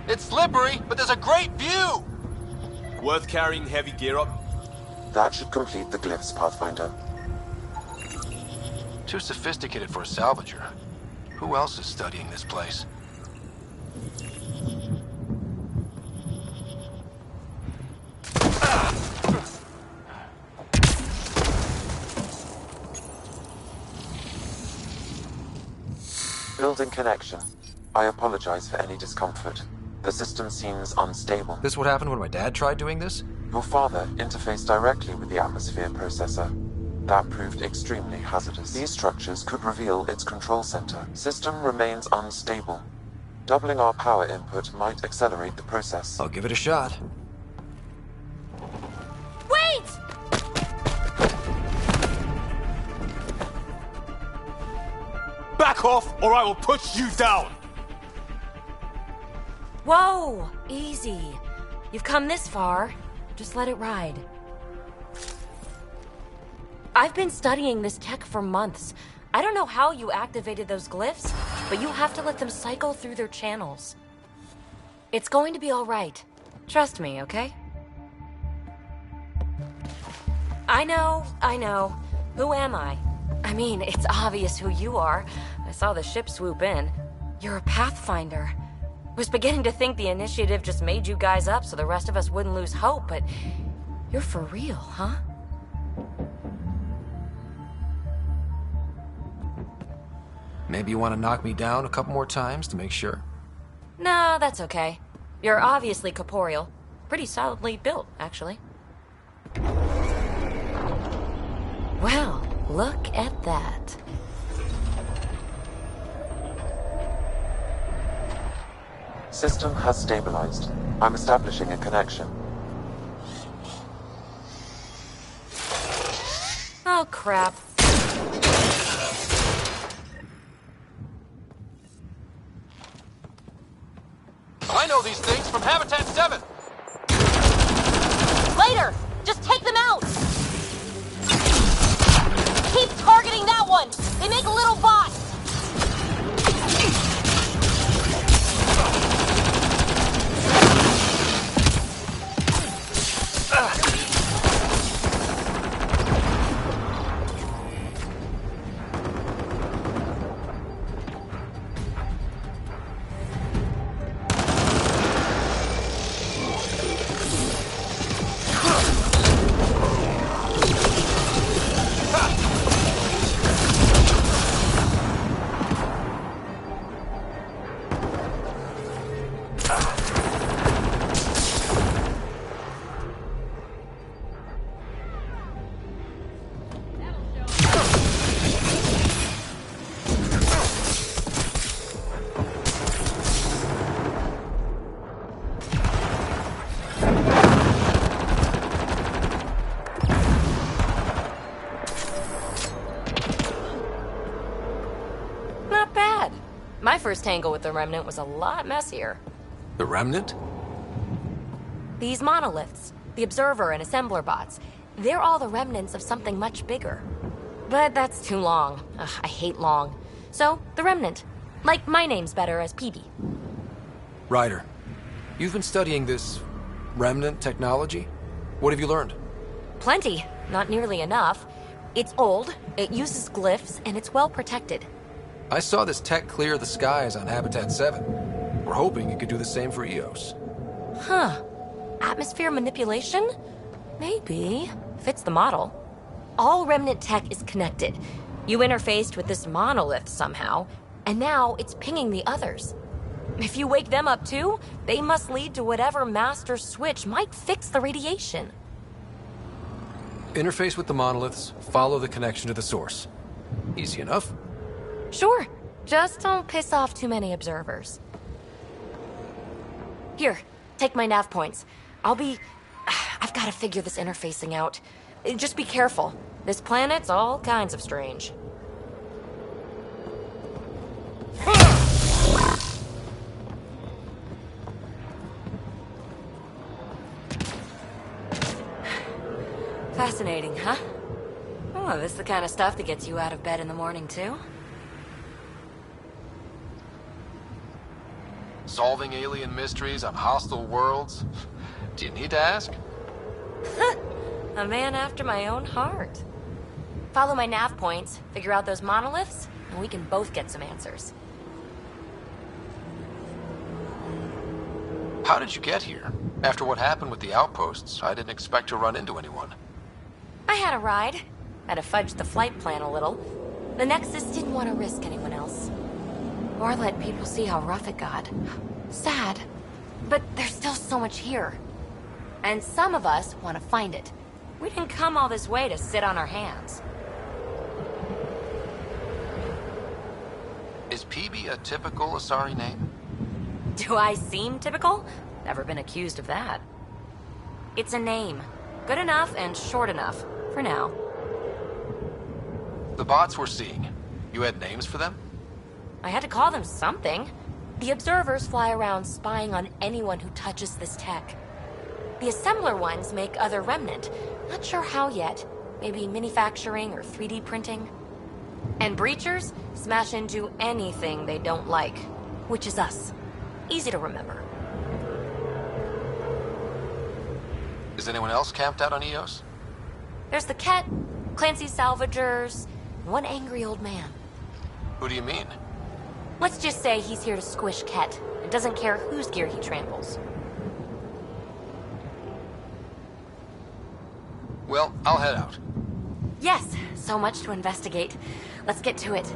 It's slippery, but there's a great view! Worth carrying heavy gear up? That should complete the glyphs, Pathfinder. Too sophisticated for a salvager. Who else is studying this place? Building connection. I apologize for any discomfort. The system seems unstable. This what happened when my dad tried doing this? Your father interfaced directly with the atmosphere processor. That proved extremely hazardous. These structures could reveal its control center. System remains unstable. Doubling our power input might accelerate the process. I'll give it a shot. Wait! Back off, or I will put you down! Whoa! Easy. You've come this far. Just let it ride. I've been studying this tech for months. I don't know how you activated those glyphs, but you have to let them cycle through their channels. It's going to be all right. Trust me, okay? I know. Who am I? I mean, it's obvious who you are. I saw the ship swoop in. You're a Pathfinder. Was beginning to think the initiative just made you guys up so the rest of us wouldn't lose hope, but you're for real, huh? Maybe you want to knock me down a couple more times to make sure? No, that's okay. You're obviously corporeal. Pretty solidly built, actually. Well, look at that. System has stabilized. I'm establishing a connection. Oh, crap. I know these things from Habitat 7! Later! Just take them out! Keep targeting that one! They make little bots! first tangle with the Remnant was a lot messier. The Remnant? These monoliths, the Observer and Assembler bots, they're all the remnants of something much bigger. But that's too long. Ugh, I hate long. So, the Remnant. Like, my name's better as Peebee. Ryder, you've been studying this Remnant technology? What have you learned? Plenty. Not nearly enough. It's old, it uses glyphs, and it's well protected. I saw this tech clear the skies on Habitat 7. We're hoping it could do the same for EOS. Huh. Atmosphere manipulation? Maybe. Fits the model. All Remnant tech is connected. You interfaced with this monolith somehow, and now it's pinging the others. If you wake them up too, they must lead to whatever master switch might fix the radiation. Interface with the monoliths, follow the connection to the source. Easy enough. Sure. Just don't piss off too many observers. Here, take my nav points. I've got to figure this interfacing out. Just be careful. This planet's all kinds of strange. Fascinating, huh? Oh, this is the kind of stuff that gets you out of bed in the morning, too? Solving alien mysteries on hostile worlds? Do you need to ask? A man after my own heart. Follow my nav points, figure out those monoliths, and we can both get some answers. How did you get here? After what happened with the outposts, I didn't expect to run into anyone. I had a ride. Had to fudge the flight plan a little. The Nexus didn't want to risk anyone else. Or let people see how rough it got. Sad. But there's still so much here. And some of us want to find it. We didn't come all this way to sit on our hands. Is Peebee a typical Asari name? Do I seem typical? Never been accused of that. It's a name. Good enough and short enough. For now. The bots we're seeing, you had names for them? I had to call them something. The Observers fly around spying on anyone who touches this tech. The Assembler ones make other Remnant. Not sure how yet. Maybe manufacturing or 3D printing. And Breachers smash into anything they don't like. Which is us. Easy to remember. Is anyone else camped out on EOS? There's the Ket, Clancy Salvagers, one angry old man. Who do you mean? Let's just say he's here to squish Ket, and doesn't care whose gear he tramples. Well, I'll head out. Yes, so much to investigate. Let's get to it.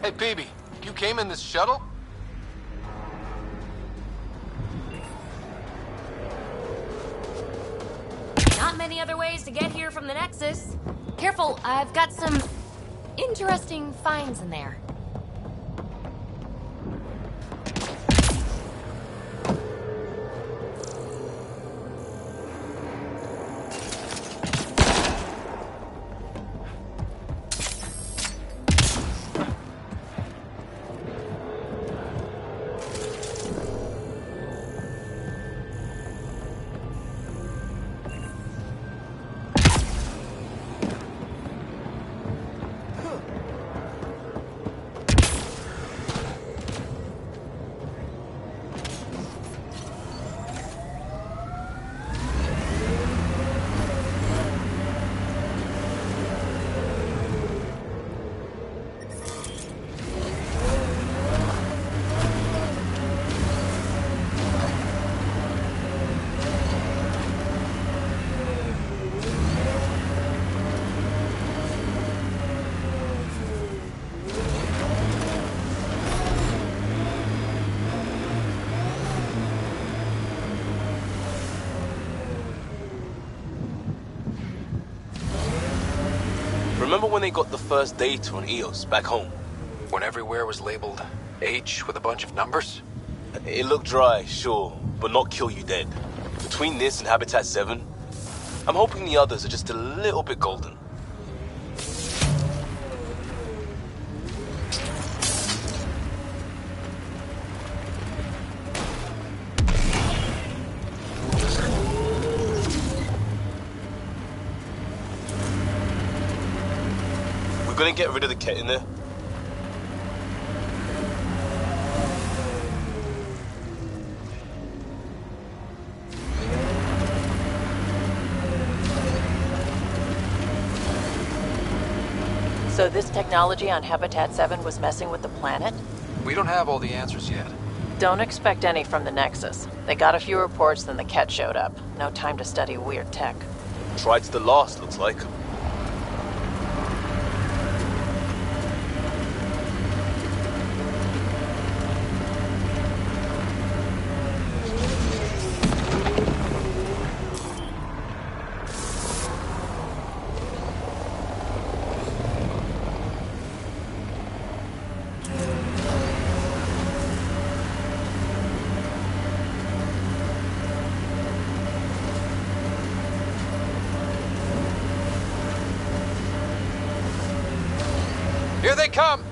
Hey, Peebee, you came in this shuttle? Not many other ways to get here from the Nexus. Careful, I've got some interesting finds in there. Remember when they got the first data on EOS back home? When everywhere was labeled H with a bunch of numbers? It looked dry, sure, but not kill you dead. Between this and Habitat 7, I'm hoping the others are just a little bit golden. We're gonna get rid of the cat in there. So this technology on Habitat 7 was messing with the planet? We don't have all the answers yet. Don't expect any from the Nexus. They got a few reports, then the Ket showed up. No time to study weird tech. Tried to the last, looks like. Here they come!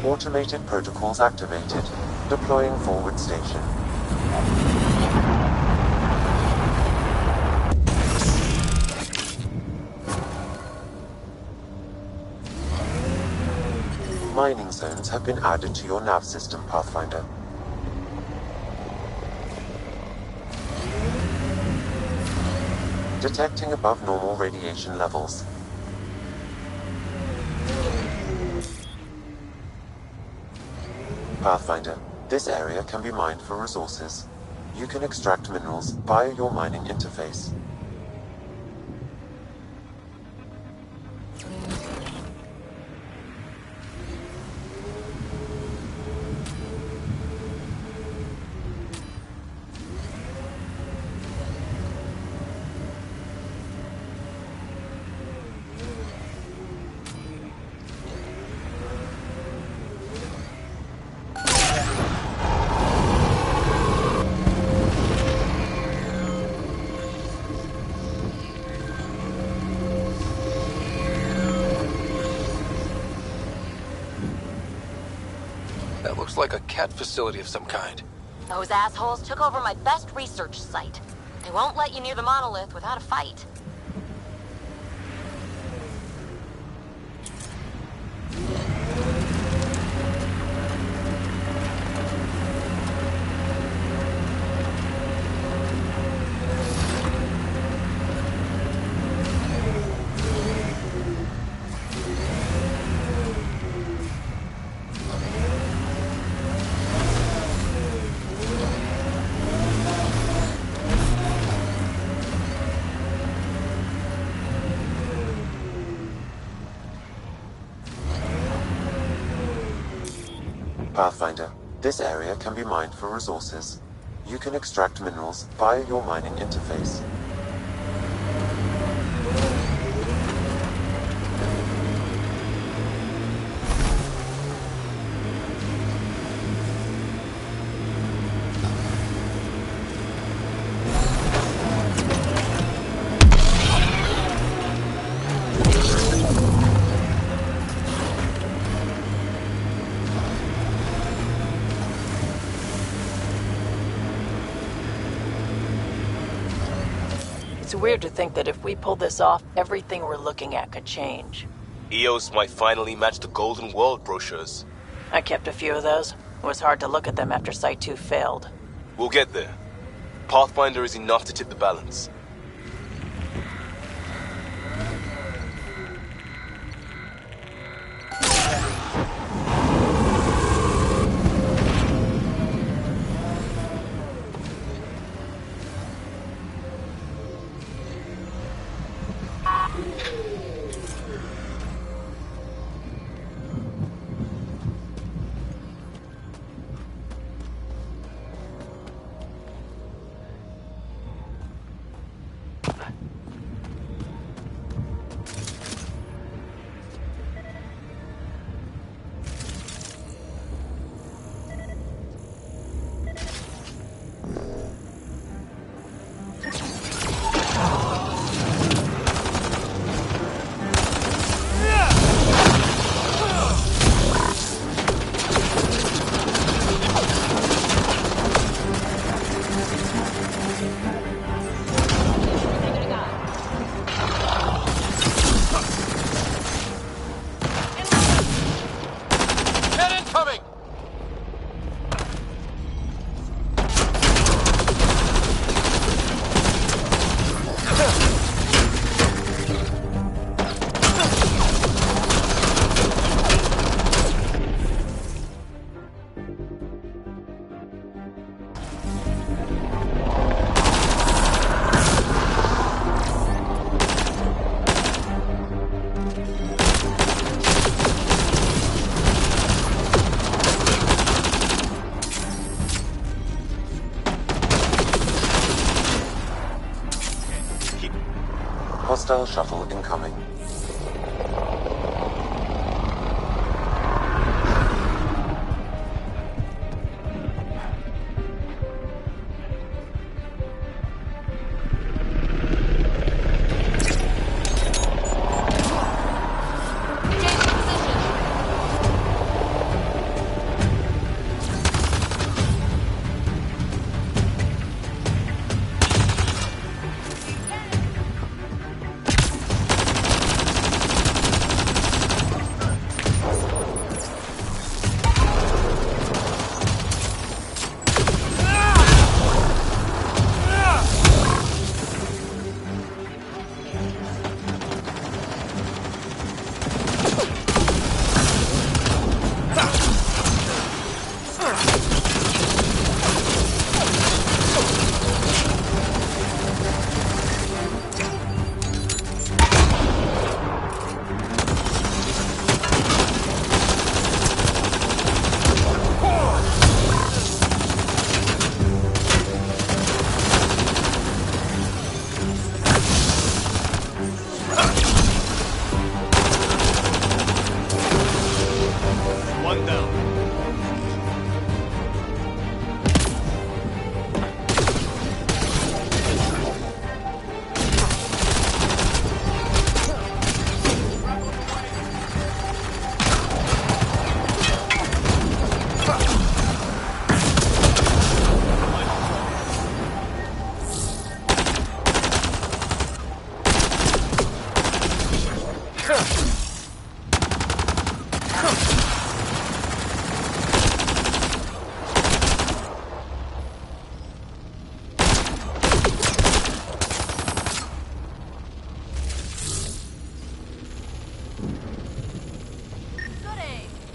Automated protocols activated. Deploying forward station. Mining zones have been added to your nav system, Pathfinder. Detecting above normal radiation levels. Pathfinder, this area can be mined for resources. You can extract minerals via your mining interface. That looks like a cat facility of some kind. Those assholes took over my best research site. They won't let you near the monolith without a fight. Pathfinder, this area can be mined for resources. You can extract minerals via your mining interface. It's weird to think that if we pulled this off, everything we're looking at could change. EOS might finally match the Golden World brochures. I kept a few of those. It was hard to look at them after Site 2 failed. We'll get there. Pathfinder is enough to tip the balance. Hostile shuttle incoming.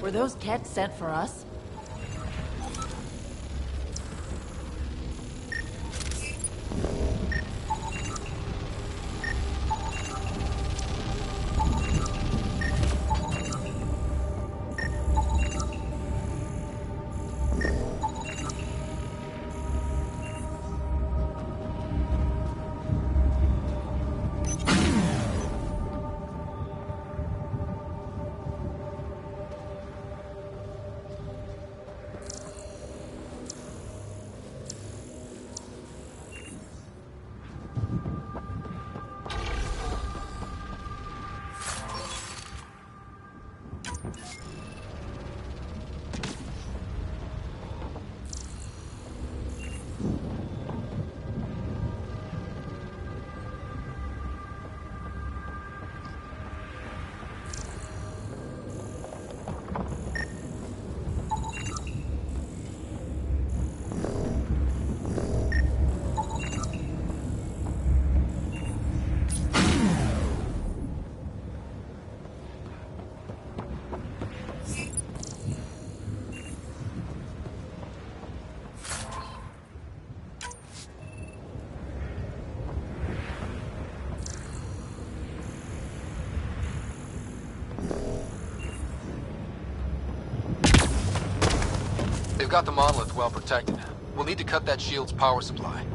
Were those Kett sent for us? They've got the monolith well protected. We'll need to cut that shield's power supply.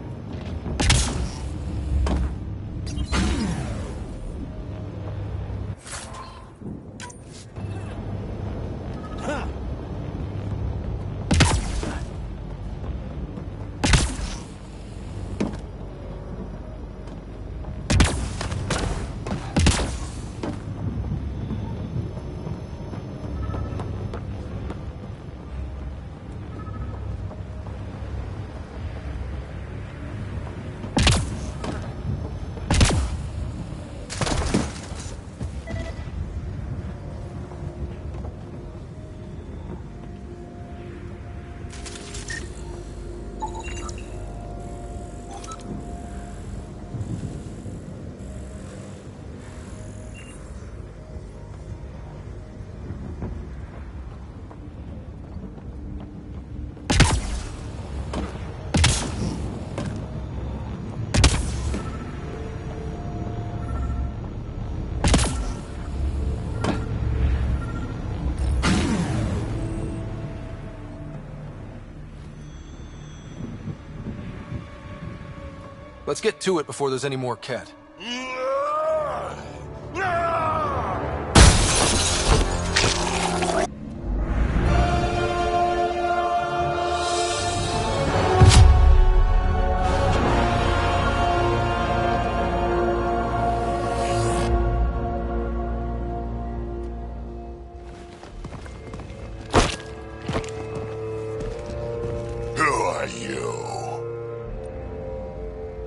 Let's get to it before there's any more Ket.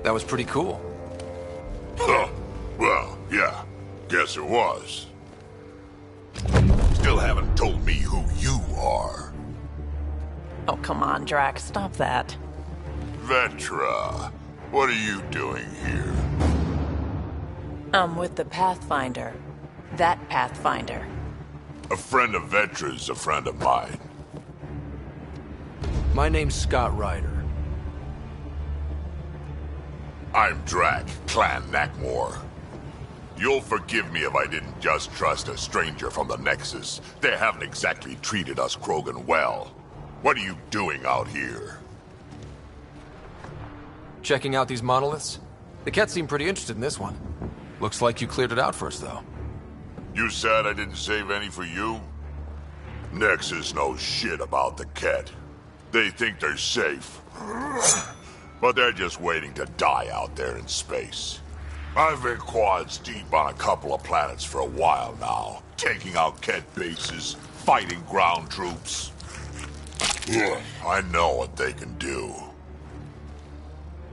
That was pretty cool. Huh. Well, yeah. Guess it was. Still haven't told me who you are. Oh, come on, Drax. Stop that. Vetra, what are you doing here? I'm with the Pathfinder. That Pathfinder. A friend of Vetra's a friend of mine. My name's Scott Ryder. I'm Drac, Clan Nakmor. You'll forgive me if I didn't just trust a stranger from the Nexus. They haven't exactly treated us Krogan well. What are you doing out here? Checking out these monoliths? The Ket seem pretty interested in this one. Looks like you cleared it out for us, though. You said I didn't save any for you? Nexus knows shit about the Ket. They think they're safe. But they're just waiting to die out there in space. I've been quads deep on a couple of planets for a while now, taking out Ket bases, fighting ground troops. I know what they can do.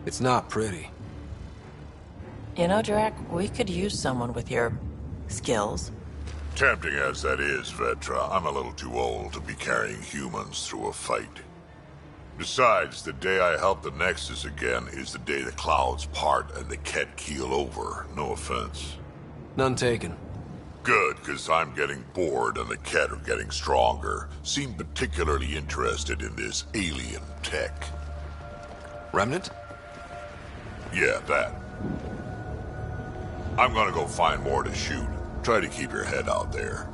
It's not pretty. You know, Drac, we could use someone with your skills. Tempting as that is, Vetra, I'm a little too old to be carrying humans through a fight. Besides, the day I help the Nexus again is the day the clouds part and the Ket keel over. No offense. None taken. Good, because I'm getting bored and the Ket are getting stronger. Seem particularly interested in this alien tech. Remnant? Yeah, that. I'm gonna go find more to shoot. Try to keep your head out there.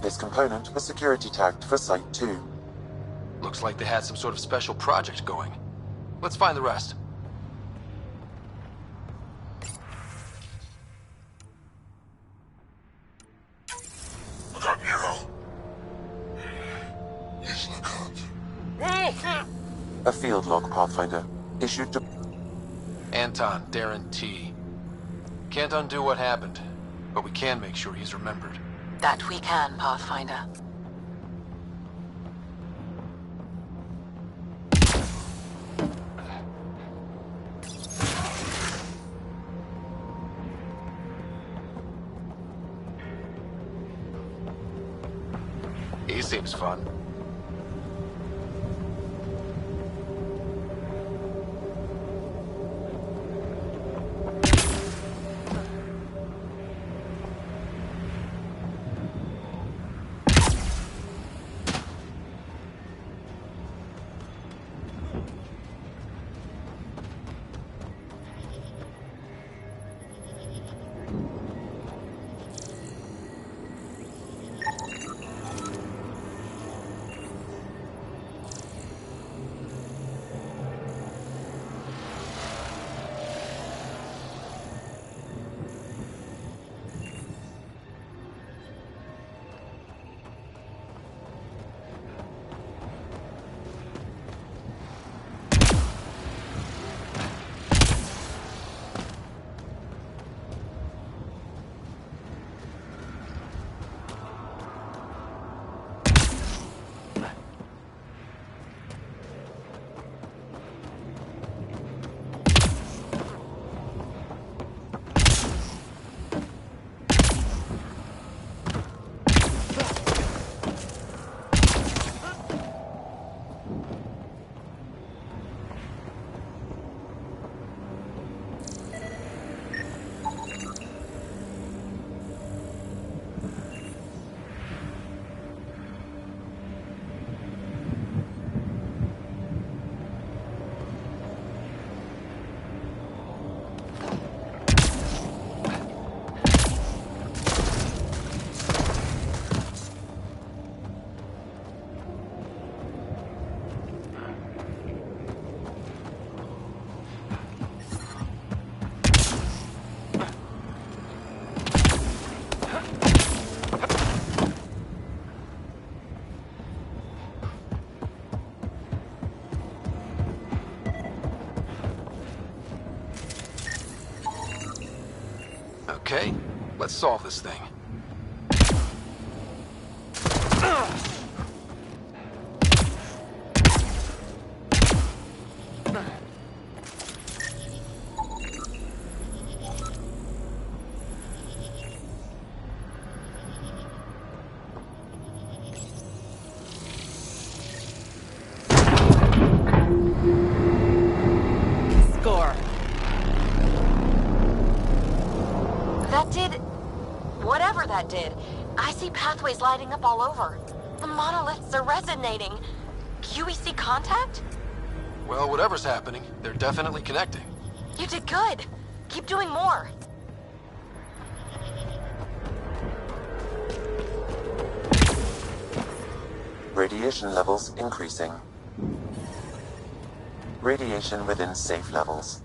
This component was security tagged for Site 2. Looks like they had some sort of special project going. Let's find the rest. A field log, Pathfinder. Issued to... Anton Darren T. Can't undo what happened, but we can make sure he's remembered. That we can, Pathfinder. He seems fun. Okay, let's solve this thing. Score. That did... whatever that did. I see pathways lighting up all over. The monoliths are resonating. QEC contact? Well, whatever's happening, they're definitely connecting. You did good. Keep doing more. Radiation levels increasing. Radiation within safe levels.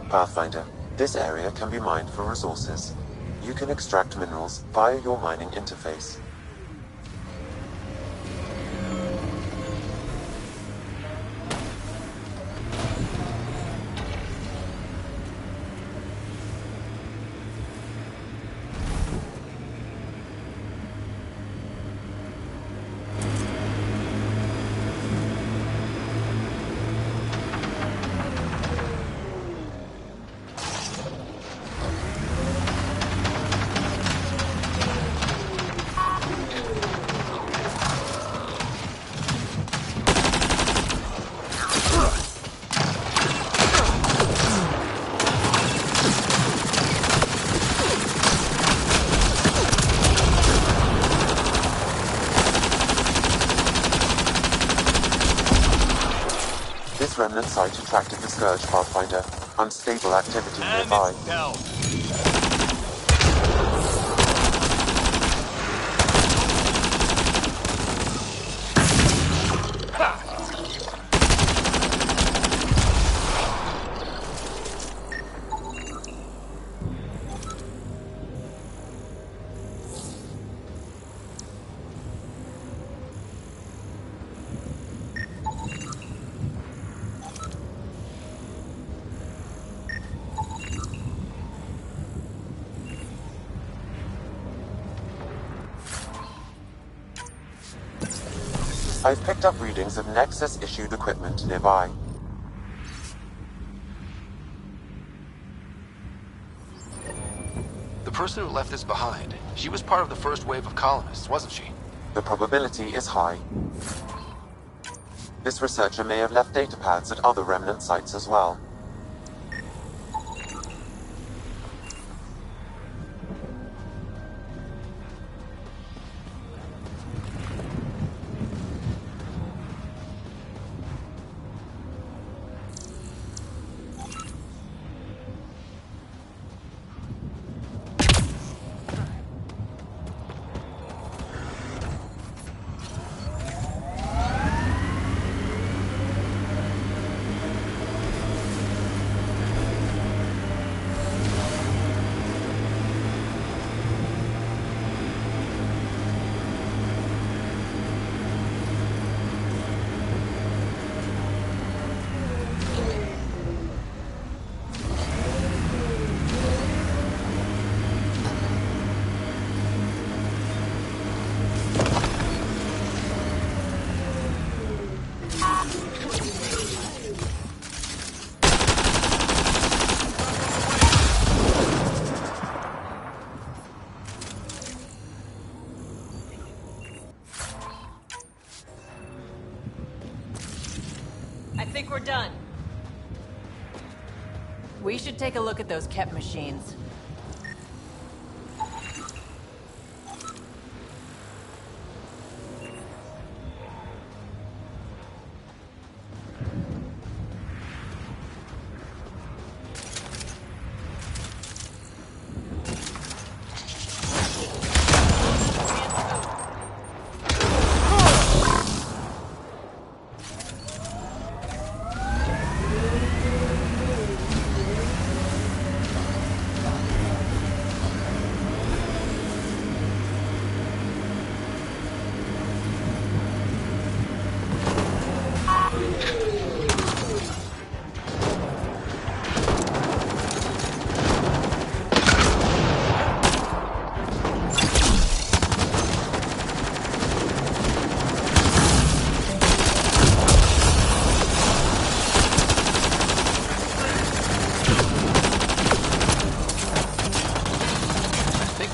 Pathfinder, this area can be mined for resources. You can extract minerals via your mining interface. Remnant site attracted the Scourge, Pathfinder. Unstable activity nearby. I've picked up readings of Nexus-issued equipment nearby. The person who left this behind, she was part of the first wave of colonists, wasn't she? The probability is high. This researcher may have left data pads at other remnant sites as well. think we're done. We should take a look at those Kett machines.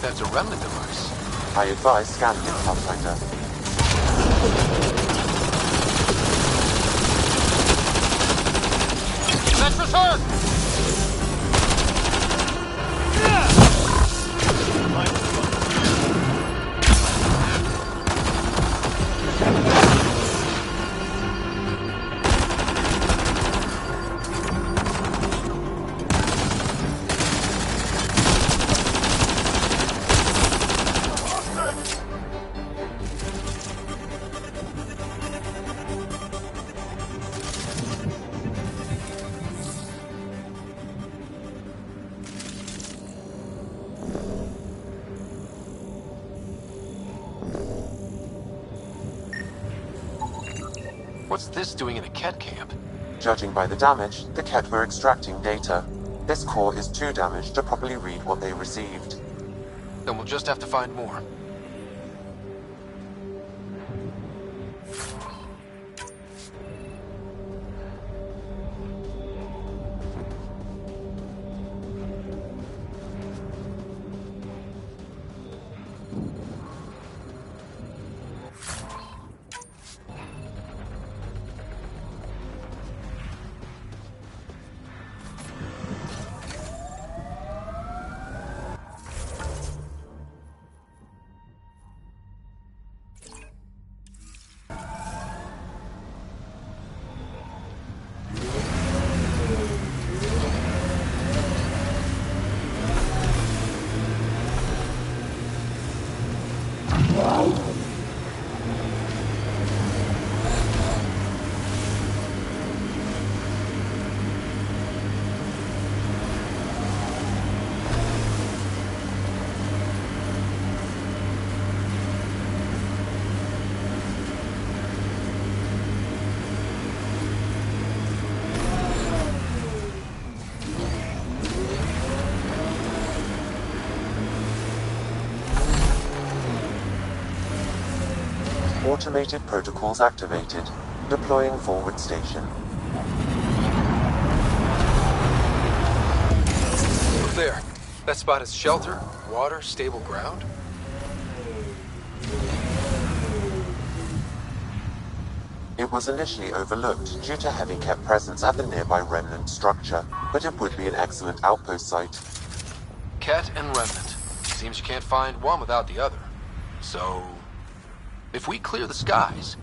That's a remnant device. I advise scanning it, Pathfinder. Let's return! What's this doing in a Kett camp? Judging by the damage, the Kett were extracting data. This core is too damaged to properly read what they received. Then we'll just have to find more. Automated protocols activated. Deploying forward station. Look there. That spot is shelter, water, stable ground. It was initially overlooked due to heavy Kett presence at the nearby remnant structure, but it would be an excellent outpost site. Kett and remnant. Seems you can't find one without the other. So, if we clear the skies,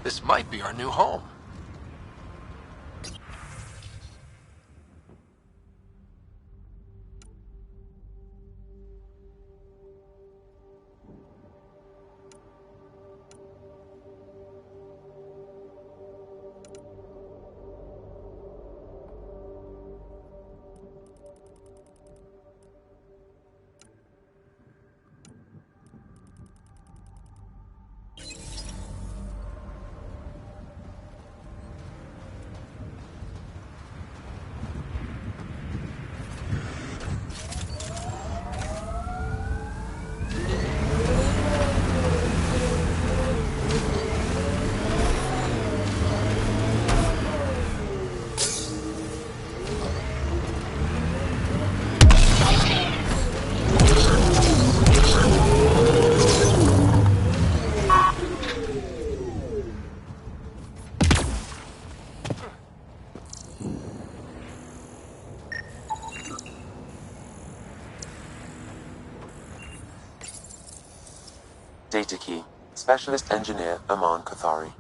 this might be our new home. Data key. Specialist engineer Aman Kathari.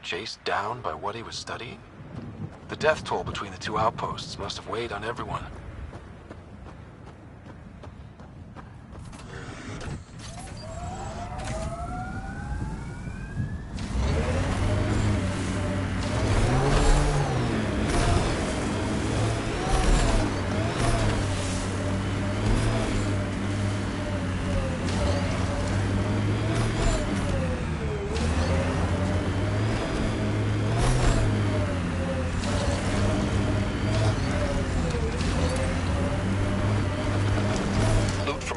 Chased down by what he was studying? The death toll between the two outposts must have weighed on everyone.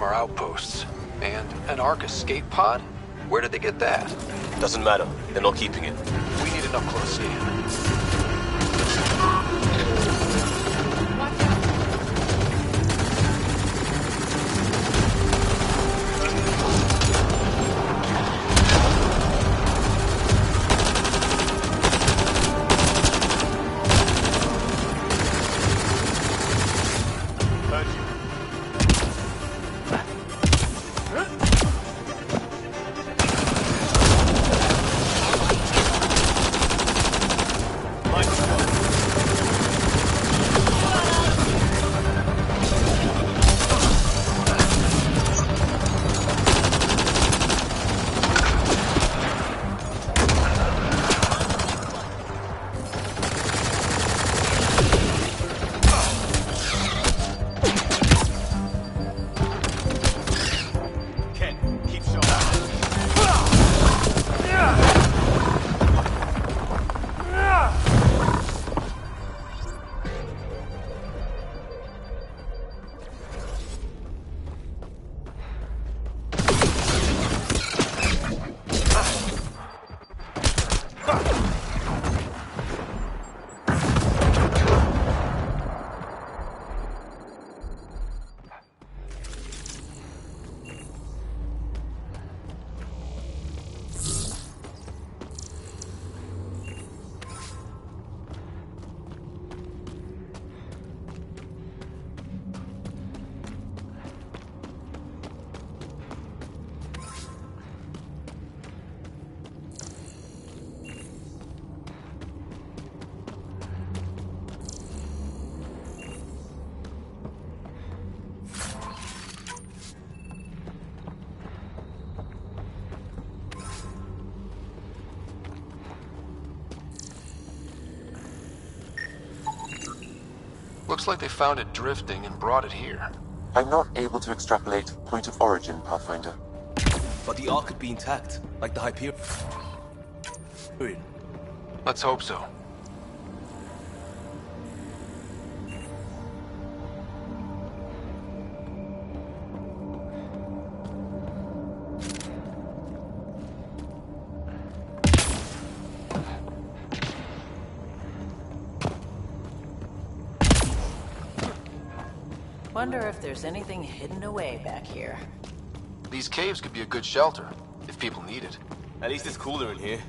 Our outposts. And an Ark escape pod? Where did they get that? Doesn't matter. They're not keeping it. We need an up-close scan. Looks like they found it drifting and brought it here. I'm not able to extrapolate point of origin, Pathfinder. But the Ark could be intact, like the Hyperion. Let's hope so. Wonder if there's anything hidden away back here. These caves could be a good shelter, if people need it. At least it's cooler in here.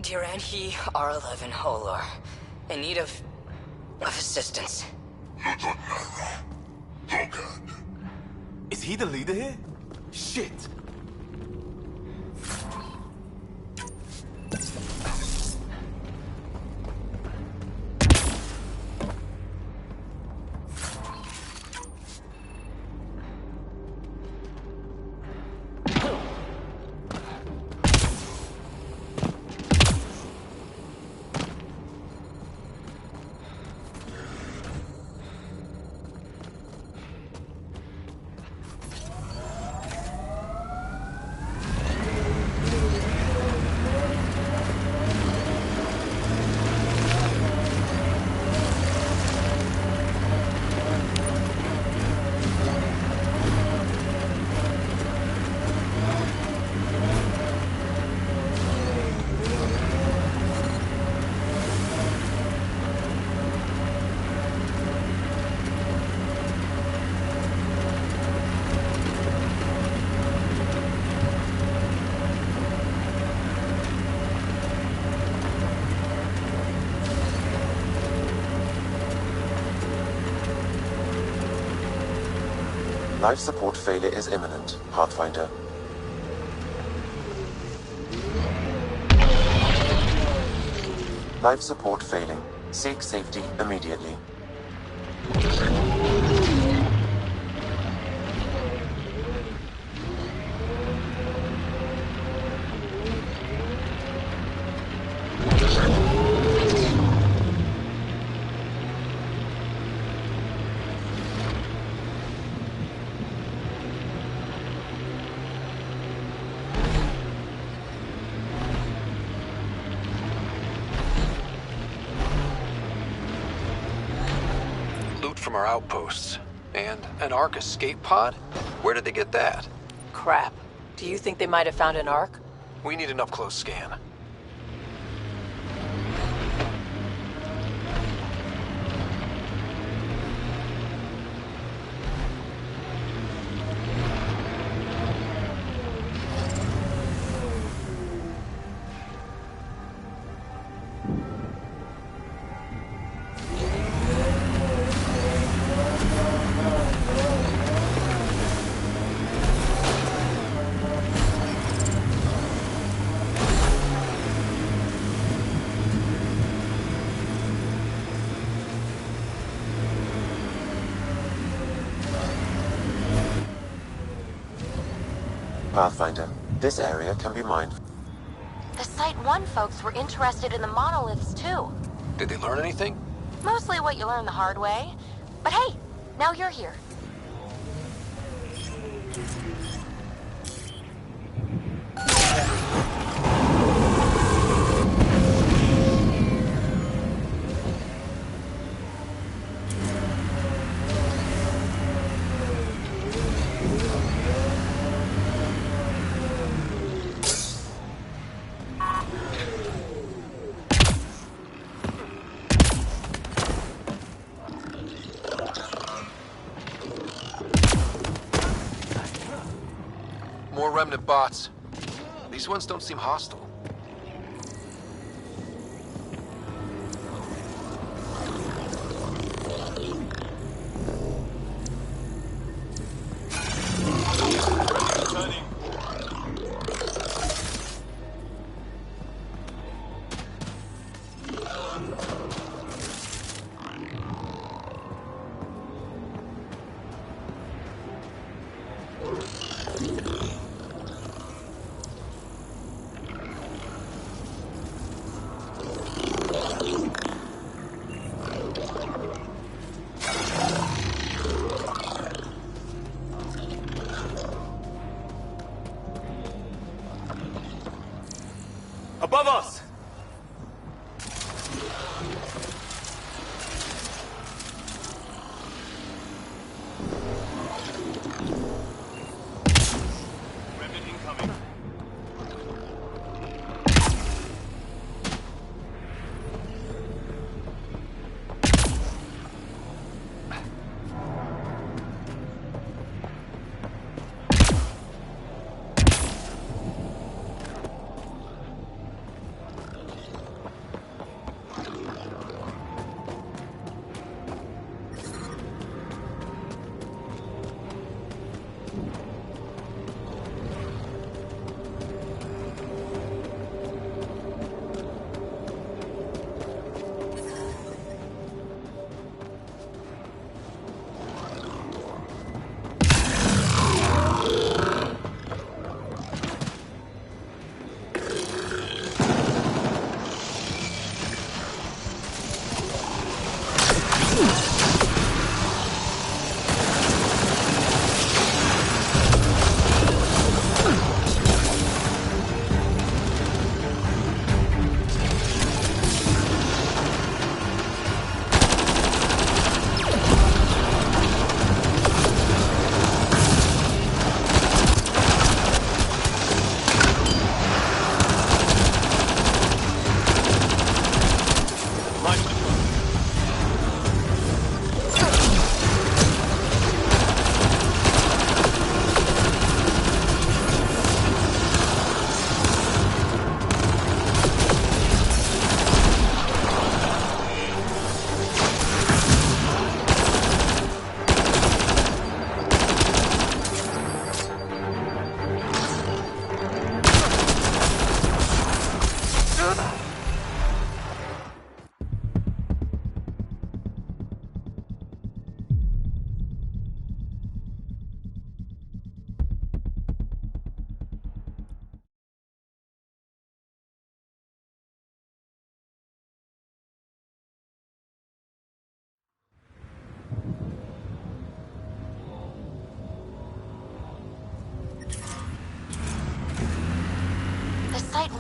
Diranhi R11 Holor. In need of assistance. Is he the leader here? Shit! Life support failure is imminent, Pathfinder. Life support failing. Seek safety immediately. From our outposts. And an Ark escape pod? Where did they get that? Crap. Do you think they might have found an Ark? We need an up-close scan. Pathfinder, this area can be mined. The Site 1 folks were interested in the monoliths, too. Did they learn anything? Mostly what you learn the hard way. But hey, now you're here. More remnant bots. These ones don't seem hostile. Above us!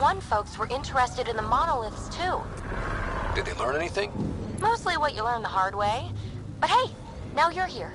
1 folks were interested in the monoliths, too. Did they learn anything? Mostly what you learn the hard way. But hey, now you're here.